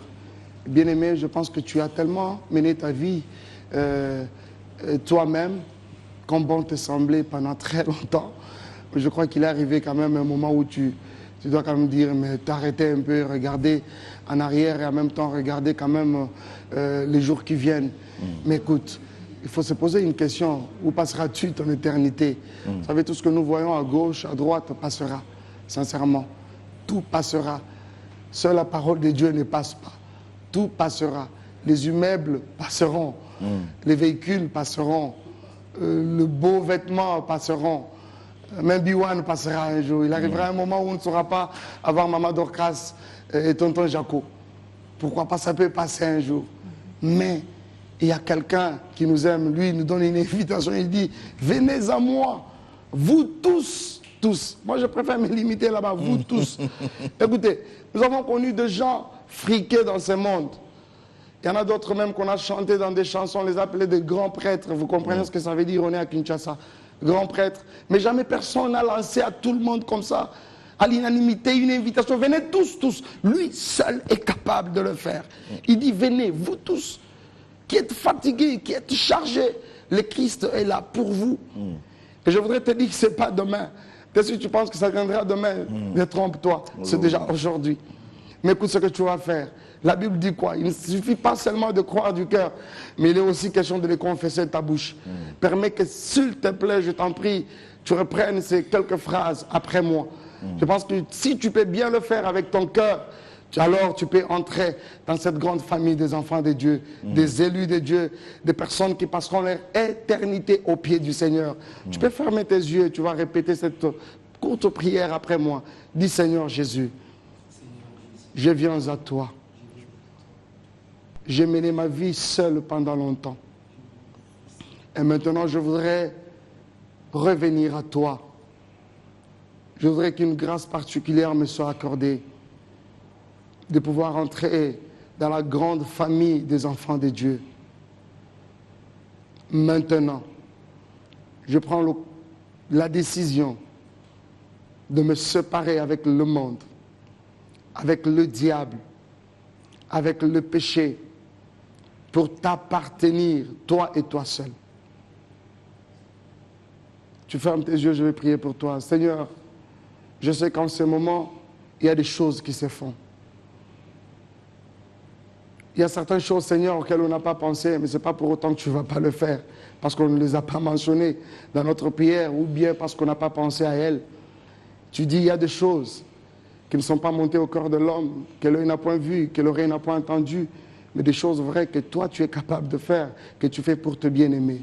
Bien-aimé, je pense que tu as tellement mené ta vie toi-même, comme bon te semblait pendant très longtemps. Je crois qu'il est arrivé quand même un moment où tu dois quand même dire, mais t'arrêter un peu, regarder en arrière et en même temps regarder quand même les jours qui viennent. Mais écoute, il faut se poser une question. Où passeras-tu ton éternité? Vous savez, tout ce que nous voyons à gauche, à droite, passera. Sincèrement, tout passera. Seule la parole de Dieu ne passe pas. Tout passera. Les immeubles passeront. Les véhicules passeront. Le beau vêtement passeront. Même Biwan passera un jour. Il arrivera un moment où on ne saura pas avoir Maman Dorcas et Tonton Jaco. Pourquoi pas, ça peut passer un jour. Mais il y a quelqu'un qui nous aime. Lui, il nous donne une invitation. Il dit, venez à moi, vous tous. Moi, je préfère me limiter là-bas, vous tous. Écoutez, nous avons connu des gens friqués dans ce monde. Il y en a d'autres même qu'on a chanté dans des chansons, on les appelait des grands prêtres. Vous comprenez ce que ça veut dire? On est à Kinshasa. Grand prêtre. Mais jamais personne n'a lancé à tout le monde comme ça, à l'unanimité, une invitation. Venez tous. Lui seul est capable de le faire. Il dit, venez, vous tous, qui êtes fatigués, qui êtes chargés. Le Christ est là pour vous. Et je voudrais te dire que ce n'est pas demain. Qu'est-ce que tu penses que ça viendra demain? Détrompe-toi. C'est déjà aujourd'hui. Mais écoute ce que tu vas faire. La Bible dit quoi? Il ne suffit pas seulement de croire du cœur, mais il est aussi question de les confesser de ta bouche. Permets que, s'il te plaît, je t'en prie, tu reprennes ces quelques phrases après moi. Je pense que si tu peux bien le faire avec ton cœur, alors tu peux entrer dans cette grande famille des enfants de Dieu, des élus de Dieu, des personnes qui passeront leur éternité au pied du Seigneur. Tu peux fermer tes yeux et tu vas répéter cette courte prière après moi. Dis, Seigneur Jésus, je viens à toi. J'ai mené ma vie seule pendant longtemps. Et maintenant, je voudrais revenir à toi. Je voudrais qu'une grâce particulière me soit accordée de pouvoir entrer dans la grande famille des enfants de Dieu. Maintenant, je prends la décision de me séparer avec le monde, avec le diable, avec le péché, pour t'appartenir, toi et toi seul. Tu fermes tes yeux, je vais prier pour toi. Seigneur, je sais qu'en ce moment, il y a des choses qui se font. Il y a certaines choses, Seigneur, auxquelles on n'a pas pensé, mais ce n'est pas pour autant que tu ne vas pas le faire, parce qu'on ne les a pas mentionnées dans notre prière, ou bien parce qu'on n'a pas pensé à elles. Tu dis, il y a des choses qui ne sont pas montées au cœur de l'homme, que l'œil n'a point vu, que l'oreille n'a point entendu, mais des choses vraies que toi, tu es capable de faire, que tu fais pour te bien-aimer.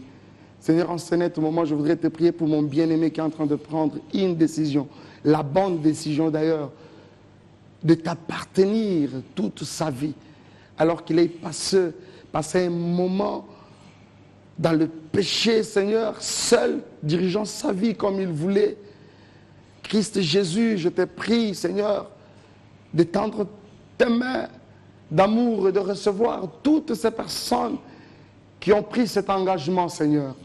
Seigneur, en ce net moment, je voudrais te prier pour mon bien-aimé qui est en train de prendre une décision, la bonne décision d'ailleurs, de t'appartenir toute sa vie, alors qu'il ait passé un moment dans le péché, Seigneur, seul, dirigeant sa vie comme il voulait, Christ Jésus, je te prie, Seigneur, d'étendre tes mains d'amour et de recevoir toutes ces personnes qui ont pris cet engagement, Seigneur.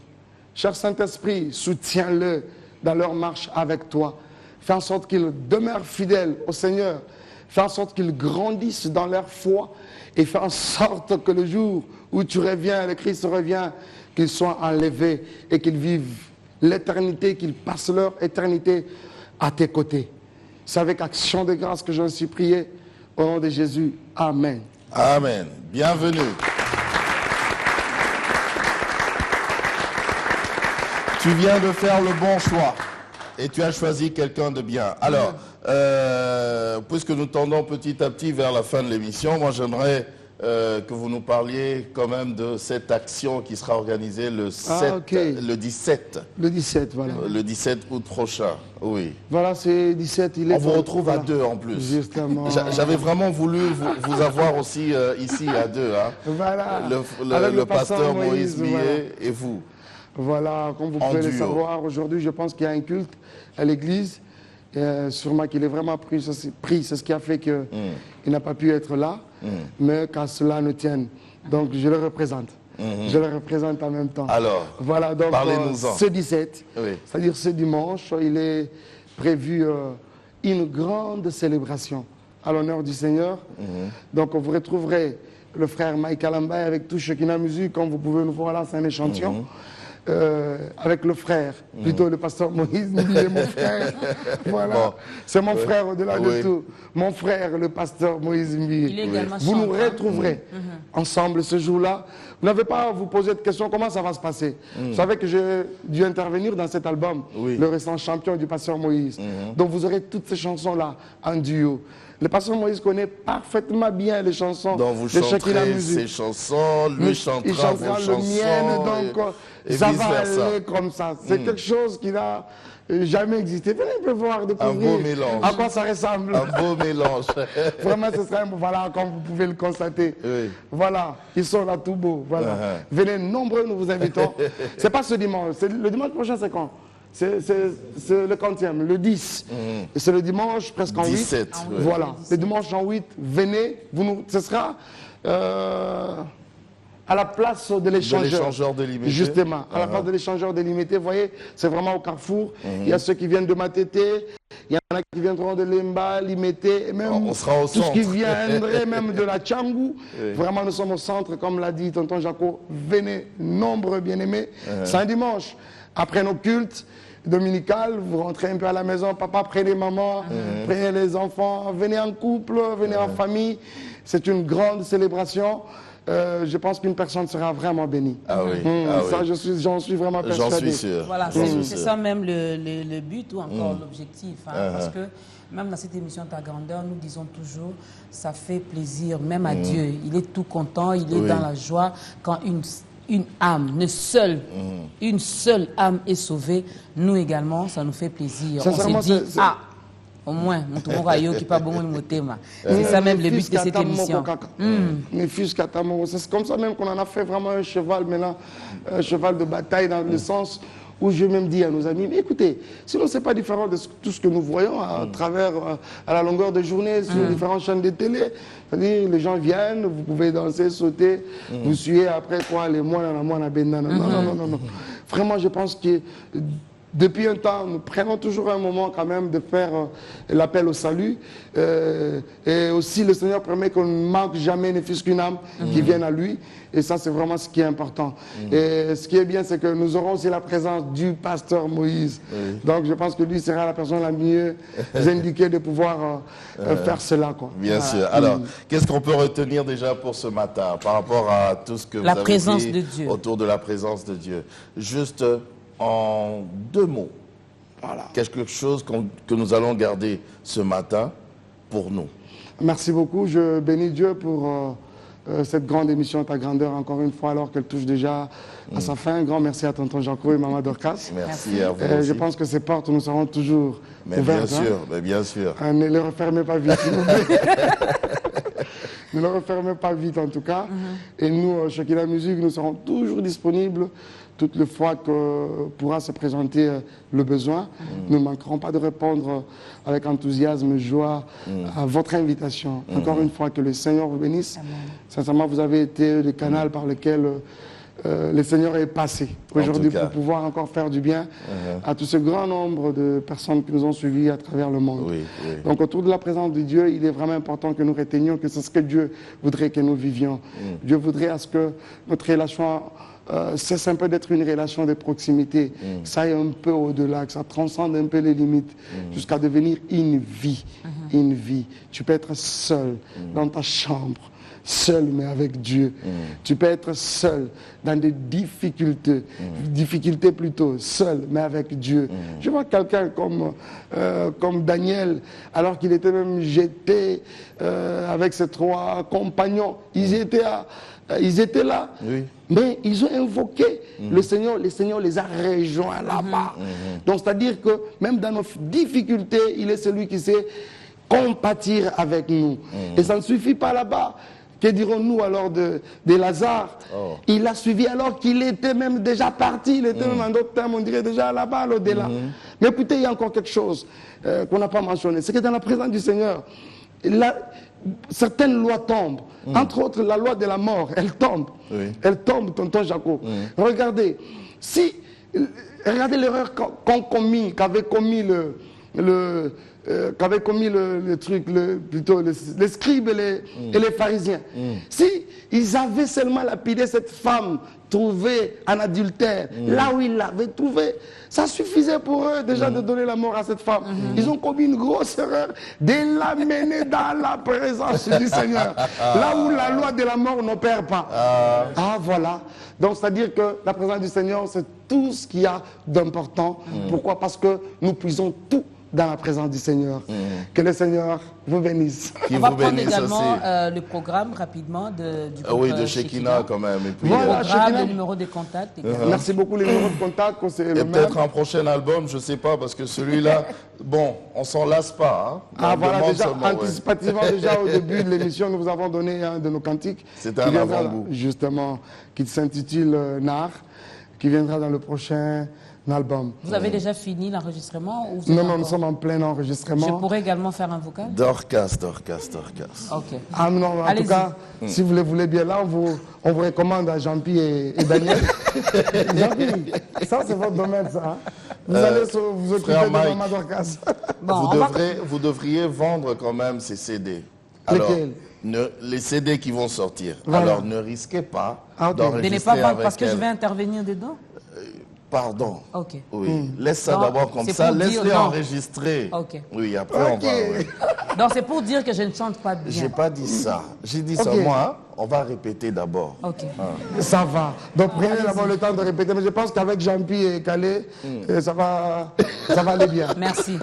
Cher Saint-Esprit, soutiens-le dans leur marche avec toi. Fais en sorte qu'ils demeurent fidèles au Seigneur. Fais en sorte qu'ils grandissent dans leur foi et fais en sorte que le jour où tu reviens, le Christ revient, qu'ils soient enlevés et qu'ils vivent l'éternité, qu'ils passent leur éternité à tes côtés. C'est avec action de grâce que j'en suis prié. Au nom de Jésus. Amen. Amen. Bienvenue. Tu viens de faire le bon choix et tu as choisi quelqu'un de bien. Alors, puisque nous tendons petit à petit vers la fin de l'émission, moi j'aimerais que vous nous parliez quand même de cette action qui sera organisée le 17. Le 17, voilà. Le 17 août prochain, oui. Voilà, c'est 17. On vous retrouve à deux en plus. Justement. J'avais vraiment voulu vous avoir aussi ici à deux. Hein. Voilà. Le pasteur Moïse Millet voilà. et vous. Voilà, comme vous pouvez le savoir, aujourd'hui, je pense qu'il y a un culte à l'église. Sûrement qu'il est vraiment pris, c'est ce qui a fait qu'il n'a pas pu être là, mais qu'à cela ne tienne. Donc je le représente. Je le représente en même temps. Alors, voilà, donc ce 17, c'est-à-dire ce dimanche, il est prévu une grande célébration à l'honneur du Seigneur. Donc vous retrouverez le frère Mike Alambay avec tout Shekinah Musique, comme vous pouvez le voir là, c'est un échantillon. Avec le frère, plutôt le pasteur Moïse, il est mon frère. Voilà, bon. C'est mon frère au-delà de tout. Mon frère, le pasteur Moïse Mbié. Vous nous retrouverez ensemble ce jour-là. Vous n'avez pas à vous poser de questions, comment ça va se passer. Vous savez que j'ai dû intervenir dans cet album, le récent champion du pasteur Moïse. Donc vous aurez toutes ces chansons-là en duo. Le pasteur Moïse connaît parfaitement bien les chansons de chanterez ses chansons, lui chantera vos chansons. Donc ça va aller comme ça. C'est quelque chose qui n'a jamais existé. Venez un peu voir, découvrir un beau mélange. À quoi ça ressemble. Un beau mélange. Vraiment, ce serait voilà, comme vous pouvez le constater. Voilà, ils sont là tout beaux. Voilà. Venez nombreux, nous vous invitons. C'est pas ce dimanche. Le dimanche prochain, c'est quand? C'est le 40e, le 10. Et c'est le dimanche presque en 8. 17. Voilà, le dimanche en 8, venez. Ce sera à la place de l'échangeur délimité. Justement, à la place de l'échangeur délimité. Vous voyez, c'est vraiment au carrefour. Il y a ceux qui viennent de Matété, il y en a qui viendront de Lemba, Limité, et même on sera au tout ce qui viendrait même de la Tchangou. Vraiment, nous sommes au centre, comme l'a dit tonton Jaco. Venez, nombreux bien-aimés. C'est un dimanche. Après nos cultes dominicales, vous rentrez un peu à la maison, papa, prenez maman, prenez les enfants, venez en couple, venez en famille. C'est une grande célébration. Je pense qu'une personne sera vraiment bénie. Ah oui. Ça, j'en suis vraiment persuadé. J'en suis sûr. Voilà, c'est ça même le but ou encore l'objectif. Parce que même dans cette émission Ta Grandeur, nous disons toujours, ça fait plaisir même à Dieu. Il est tout content, il est dans la joie quand une âme, une seule âme est sauvée. Nous également, ça nous fait plaisir. On se dit, au moins, qui pas bon c'est ça même le but de cette émission. C'est comme ça même qu'on en a fait vraiment un cheval maintenant, un cheval de bataille dans le sens où je même dis à nos amis, mais écoutez, sinon c'est pas différent de tout ce que nous voyons à travers, à la longueur de journée sur différentes chaînes de télé. C'est-à-dire, les gens viennent, vous pouvez danser, sauter, vous suivez après quoi, les moines, non. Vraiment, je pense que depuis un temps, nous prenons toujours un moment quand même de faire l'appel au salut. Et aussi, le Seigneur permet qu'on ne manque jamais, ne fût-ce qu'une âme qui vienne à lui. Et ça, c'est vraiment ce qui est important. Et ce qui est bien, c'est que nous aurons aussi la présence du pasteur Moïse. Donc, je pense que lui sera la personne la mieux indiquée de pouvoir faire cela, quoi. Bien sûr. Alors, qu'est-ce qu'on peut retenir déjà pour ce matin par rapport à tout ce que vous avez dit autour de la présence de Dieu? Juste en 2 mots, quelque chose que nous allons garder ce matin pour nous. Merci beaucoup. Je bénis Dieu pour cette grande émission Ta Grandeur, encore une fois, alors qu'elle touche déjà à sa fin. Un grand merci à tonton Jaco et maman Dorcas. Merci à vous aussi. Je pense que ces portes nous seront toujours ouvertes. Bien sûr. Ne les refermez pas vite, s'il vous plaît. Ne le refermez pas vite, en tout cas. Et nous, Shekinah Musique, nous serons toujours disponibles toutes les fois que pourra se présenter le besoin. Nous ne manquerons pas de répondre avec enthousiasme et joie à votre invitation. Encore une fois, que le Seigneur vous bénisse. Amen. Sincèrement, vous avez été le canal par lequel le Seigneur est passé aujourd'hui pour pouvoir encore faire du bien à tout ce grand nombre de personnes qui nous ont suivis à travers le monde. Oui, oui. Donc autour de la présence de Dieu, il est vraiment important que nous retenions que c'est ce que Dieu voudrait que nous vivions. Dieu voudrait à ce que notre relation cesse un peu d'être une relation de proximité, que ça aille un peu au-delà, que ça transcende un peu les limites, jusqu'à devenir une vie. Une vie. Tu peux être seul dans ta chambre, seul mais avec Dieu. Tu peux être seul dans des difficultés, difficultés plutôt, seul mais avec Dieu. Je vois quelqu'un comme Daniel, alors qu'il était même jeté avec ses 3 compagnons, ils étaient là, mais ils ont invoqué le Seigneur les a rejoints là-bas. Donc c'est-à-dire que même dans nos difficultés, il est celui qui sait compatir avec nous. Et ça ne suffit pas là-bas. Que dirons-nous alors de Lazare? Il a suivi alors qu'il était même déjà parti, il était même en d'autres termes, on dirait déjà là-bas, à l'au-delà. Mais écoutez, il y a encore quelque chose qu'on n'a pas mentionné, c'est que dans la présence du Seigneur, certaines lois tombent, entre autres la loi de la mort, elle tombe. Elle tombe, tonton Jaco. Regardez, regardez l'erreur qu'avait commis les scribes et les pharisiens. Si ils avaient seulement lapidé cette femme trouvée en adultère, là où ils l'avaient trouvée, ça suffisait pour eux déjà de donner la mort à cette femme. Ils ont commis une grosse erreur de l'amener dans la présence du Seigneur, là où la loi de la mort n'opère pas. Voilà. Donc c'est-à-dire que la présence du Seigneur, c'est tout ce qu'il y a d'important. Pourquoi? Parce que nous puisons tout dans la présence du Seigneur. Que le Seigneur vous bénisse. On va prendre également le programme rapidement du oui, de Shekinah quand même. Et puis, voilà, le programme, le numéro de contact. Merci beaucoup, les numéros de contact. Et peut-être un prochain album, je ne sais pas, parce que celui-là, bon, on s'en lasse pas. Voilà, déjà, anticipativement, déjà au début de l'émission, nous vous avons donné un de nos cantiques. C'est un avant-goût. Justement, qui s'intitule Nar, qui viendra dans le prochain album. Vous avez déjà fini l'enregistrement? Non, nous sommes en plein enregistrement. Je pourrais également faire un vocal? Dorcas. Ok. Non, en tout cas, si vous le voulez bien là, on vous recommande à Jean-Pierre et Daniel. Jean-Pierre, ça c'est votre domaine, ça. Hein? Vous allez vous occuper de Maman Dorcas. Vous devriez vendre quand même ces CD. Alors, les CD qui vont sortir. Voilà. Alors, ne risquez pas d'enregistrer de ne pas vendre parce que elle. je vais intervenir dedans. Pardon. Ok. Oui. Laisse ça d'abord comme ça. Laisse-les enregistrer. Ok. Oui, après on va. Oui. Donc c'est pour dire que je ne chante pas bien. J'ai pas dit ça. J'ai dit seulement, on va répéter d'abord. Ok. Ça va. Donc prenez d'abord le temps de répéter. Mais je pense qu'avec Jean-Pierre et Calais, ça va aller bien. Merci.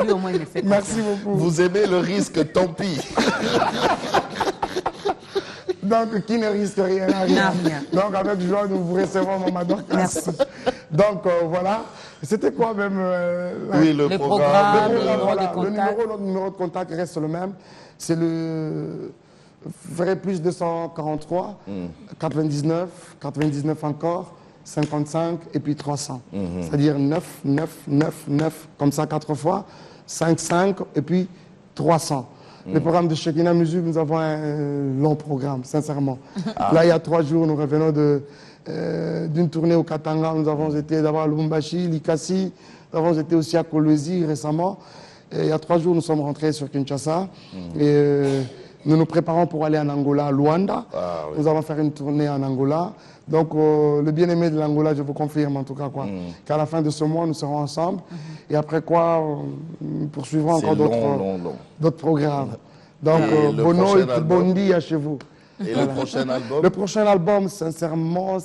Lui au moins il me fait. Merci beaucoup. Vous aimez le risque, tant pis. Donc, qui ne risque rien à rien. Donc, avec joie, nous vous recevons, Maman Dorcas. Merci. Donc, voilà. C'était quoi même oui, le programme. Notre numéro de contact reste le même. C'est le vrai plus 243, 99, 99 encore, 55 et puis 300. C'est-à-dire 9, 9, 9, 9, comme ça 4 fois, 5, 5 et puis 300. Le programme de Shekinah Music, nous avons un long programme, sincèrement. Là, il y a 3 jours, nous revenons d'une tournée au Katanga. Nous avons été d'abord à Lubumbashi, Likasi. Nous avons été aussi à Kolwezi récemment. Et il y a 3 jours, nous sommes rentrés sur Kinshasa. Et nous nous préparons pour aller en Angola, à Luanda. Nous allons faire une tournée en Angola. Donc, le bien-aimé de l'Angola, je vous confirme en tout cas, qu'à la fin de ce mois, nous serons ensemble. Et après quoi, nous poursuivrons encore d'autres programmes. Donc, Bono et Bondi à chez vous. Et le prochain album? Le prochain album, sincèrement,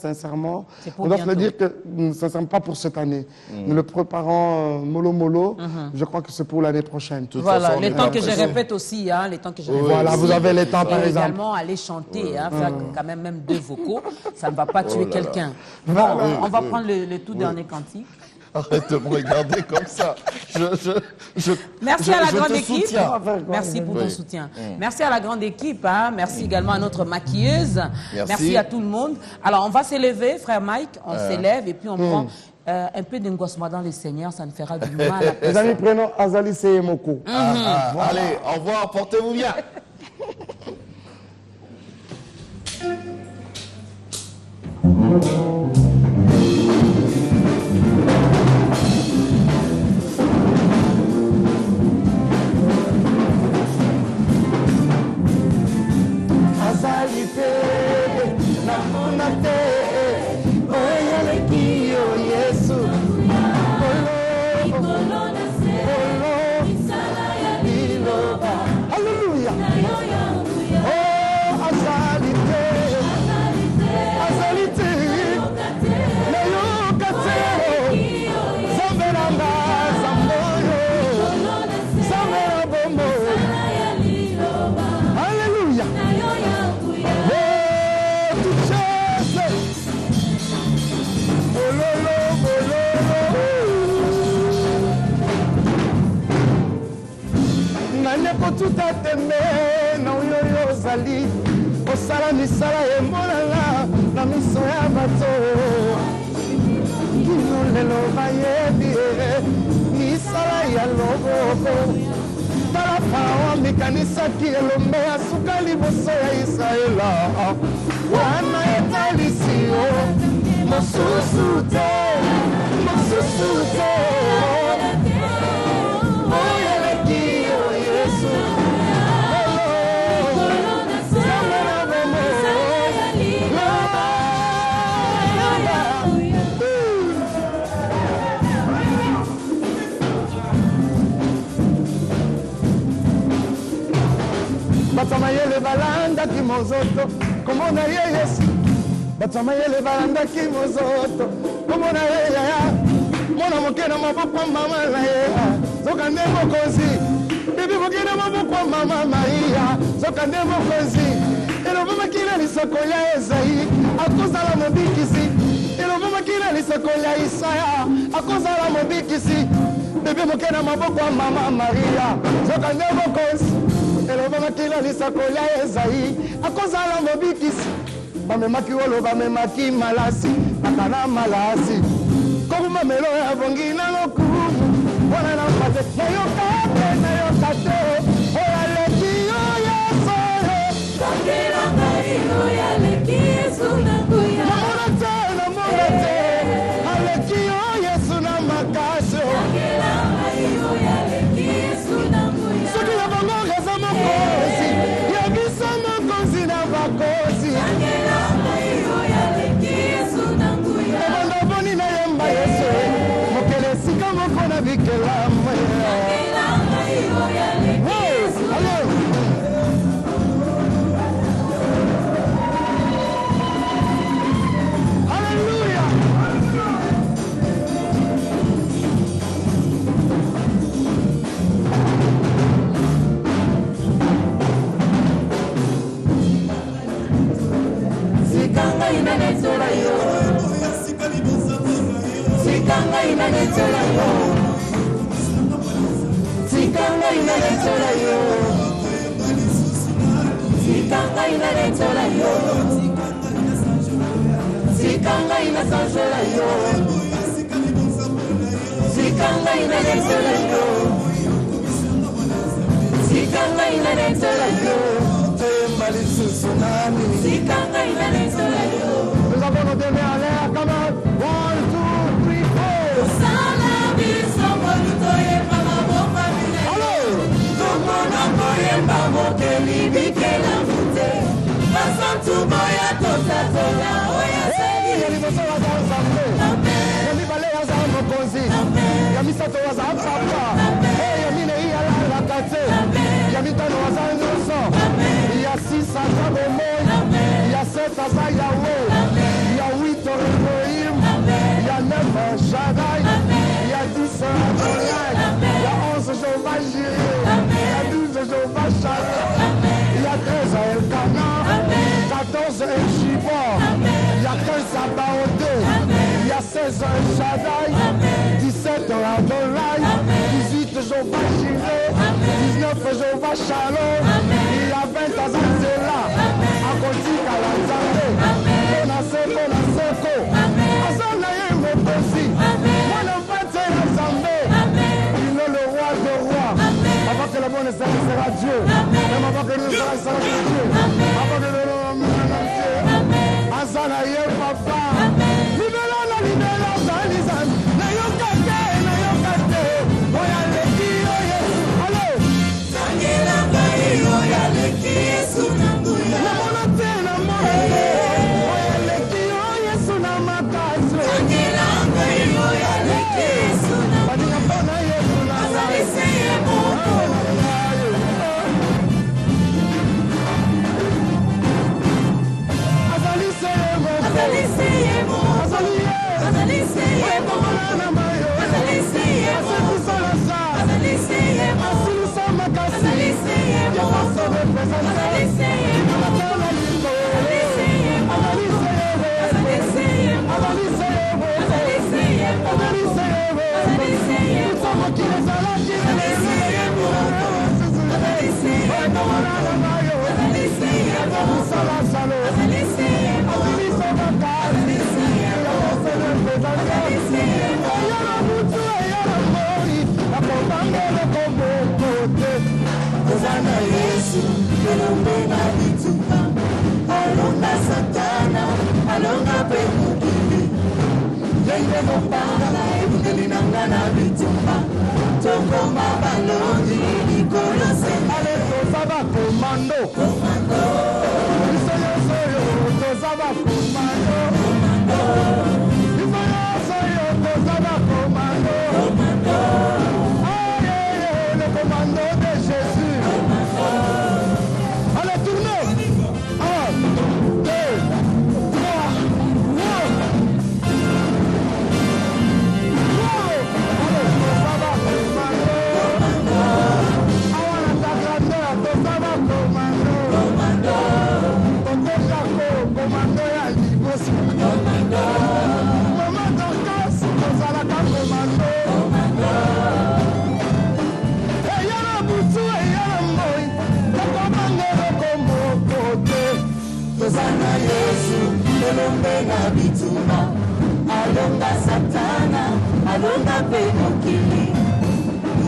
on doit se le dire que ce ne sera pas pour cette année. Nous le préparons mollo. Je crois que c'est pour l'année prochaine. Voilà, les temps que je répète aussi, les temps que je répète. Voilà, vous avez les temps par exemple. Également aller chanter, faire quand même 2 vocaux, ça ne va pas tuer quelqu'un. Bon, on va prendre le tout dernier cantique. Arrête de me regarder comme ça. Merci à la grande te équipe. soutiens. Merci pour ton Oui. soutien. Merci à la grande équipe. Hein. Merci également à notre maquilleuse. Merci. À tout le monde. Alors, on va s'élever, frère Mike. On s'élève et puis on prend un peu d'engossement dans le Seigneur. Ça nous fera du mal à Les personne. amis, prenons Azali Seyemoko. Allez, au revoir, portez-vous bien. Azali te, namuna te, oyeleki yo Yesu. Hallelujah. Oh, Azali te, Azali te, nayoka te, Zambelanga, Zamboyo, Zambela bombo. Hallelujah. Oh, tu chases. Bololo, bololo. Nanyako tuta tembe na oyo ozali osala misala emonana na miso ya bato kino lelo bayebi misala ya loboko tala faraon mikanisaki elombe ya suka liboso ya Israela wana etalisi yo mosusu te oyeleki yo Yesu. Bato mayele balandaki mozoto komona ye Yesu. Bato mayele balandaki mozoto komona ye yaya mwana moke na maboko ya mama na ye zoka nde mokonzi bibi moke na maboko ya mama Maria zoka nde mokonzi elobamaki na lisoko ya Ezayi akozala mobikisi elobamaki na lisoko ya Isaya akozala mobikisi bibi moke na maboko ya mama Maria zoka nde mokonzi elobamaki na lisoko ya Ezayi akozala mobikisi bamemaki wolo bamemaki malasi bakana malasi kokuma melo ya bongi na lokumu wana na mpate nayoka te oyaleki yo Yesu namona te aleki yo Yesu na makasi soki na bango eza mokonzi ya biso mokonzi na bakonzi ebanda boni na yemba Yesu mokele esika moko na bikelamu Hallelujah. Sikanga inanetola yo Sikanga inanetola yo Sikanga inanetola yo Sikanga inanetola yo Sikanga inasanjola yo Sikanga inanetola yo Sikanga inanetola yo Tembali susunami Sikanga inanetola yo. Nous avons nos deux mains en l'air, come on. 1, 2, 3, 4. Yamisato waza papa, yamine iyala kate, yamitano waza nyonso, ya 6 aza bomoi, ya 7 aza yawe, ya 8 Elohim, ya 9 Shaddai, ya 10 Adonai, ya 11 Jéhovah Jireh, ya 12 Jéhovah Shalom, ya 13 Elkana, 14 El Shibor, ya 15 Sabaoth, ya 16 El Shaddai, Adonai, 18 Jéhovah Jireh, 19 Jéhovah Shalom, il y a 20 ans là, à côté à la Zambé, Bonaseko, Azanaye Mokosi, mon enfant c'est la Zambé, il est le roi des rois, avant que le monde sera Dieu, même avant que nous sera Dieu, avant que nous Azanaye Papa, libéra, Zalizan, Nayokate, Oyaleki, allô, Sangila Bai, Oyaleki, Sunambuya. Oyaleki, Yesunamakazo. Sangila Bai, Oyaleki, Sunambuya. Badinapona Yesunamakazo. Azaliseye Moko. Azaliseye Moko. Azaliseye Moko. Azaliseye Moko. Azaliseye Moko. Azaliseye Moko. Azaliseye Moko. Azaliseye Moko. Ozana Yesu, elombe na bitumba, alonga Satana, alonga pemukili. Yenge mopanga, ebundeli nanga na bitumba, tokoma balongi, nikolo sema. Ale tozaba komando. Isoyo, tozaba komando. Isoyo, tozaba komando. Le commando de Jésus. Allez, tournez. 1, 2, 3, allez, tozaba komando. Awana ta grandeur, tozaba komando. Tonton Jaco, commando ya liboso. Maman Dorcas, tozalaka komando. Ozana Yesu, elombe na bitumba, alonga Satana, alonga pemukili.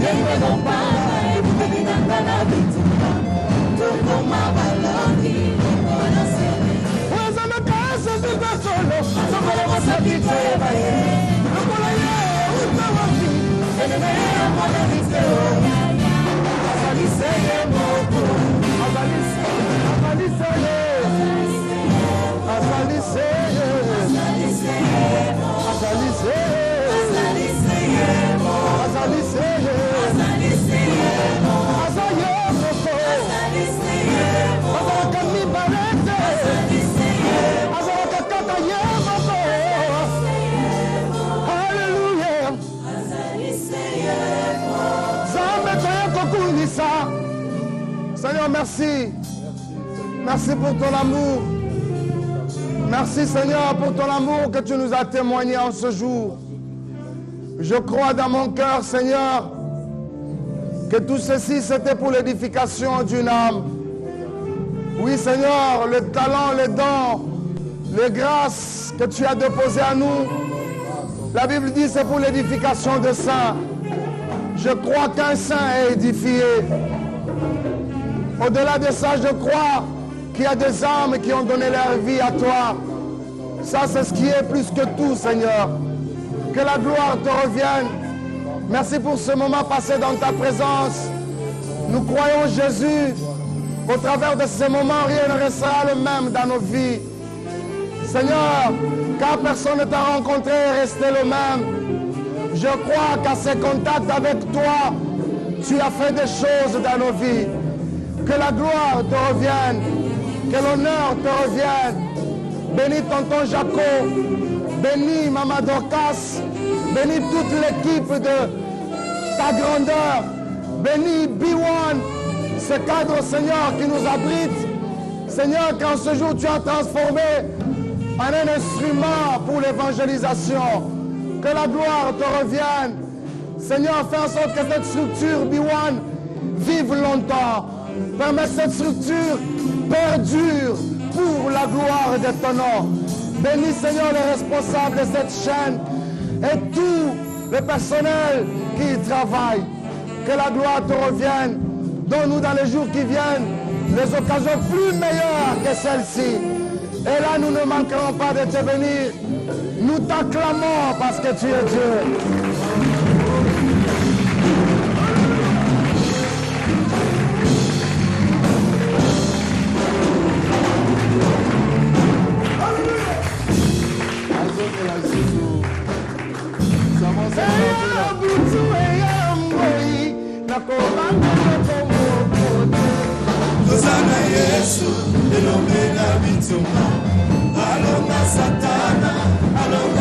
Yenge mopanga, ebundeli nanga na bitumba, tokoma balongi, nikolo sele. Ozana kasa zilba solo, Sokolo mosakito ebaye, lokola ye, utawafi. enene ya mwana liteo. Azaliseye Moko. Azaliseye. Azaliseye. Azaliseye. Azakami barete. Azakakata ye moko. Hallelujah. Zambe toye kokunisa. Seigneur, merci. Merci pour ton amour. Merci Seigneur pour ton amour que tu nous as témoigné en ce jour. Je crois dans mon cœur, Seigneur, que tout ceci c'était pour l'édification d'une âme. Oui Seigneur, le talent, les dons, les grâces que tu as déposées à nous, la Bible dit c'est pour l'édification de saints. Je crois qu'un saint est édifié. Au-delà de ça, je crois qu'il y a des âmes qui ont donné leur vie à toi. Ça, c'est ce qui est plus que tout, Seigneur. Que la gloire te revienne. Merci pour ce moment passé dans ta présence. Nous croyons, Jésus, au travers de ces moments, rien ne restera le même dans nos vies. Seigneur, car personne ne t'a rencontré et resté le même. Je crois qu'à ces contacts avec toi, tu as fait des choses dans nos vies. Que la gloire te revienne. Que l'honneur te revienne. Bénis tonton Jaco. Bénis Maman Dorcas. Bénis toute l'équipe de ta grandeur. Bénis B1, ce cadre, Seigneur, qui nous abrite. Seigneur, qu'en ce jour, tu as transformé en un instrument pour l'évangélisation. Que la gloire te revienne. Seigneur, fais en sorte que cette structure B1 vive longtemps. Permets que cette structure perdure pour la gloire de ton nom. Bénis, Seigneur, les responsables de cette chaîne et tout le personnel qui y travaille. Que la gloire te revienne. Donne-nous dans les jours qui viennent les occasions plus meilleures que celle-ci. Et là, nous ne manquerons pas de te bénir. Nous t'acclamons parce que tu es Dieu. Tozana Yesu, elombe na bitumba, alonga Satana, alonga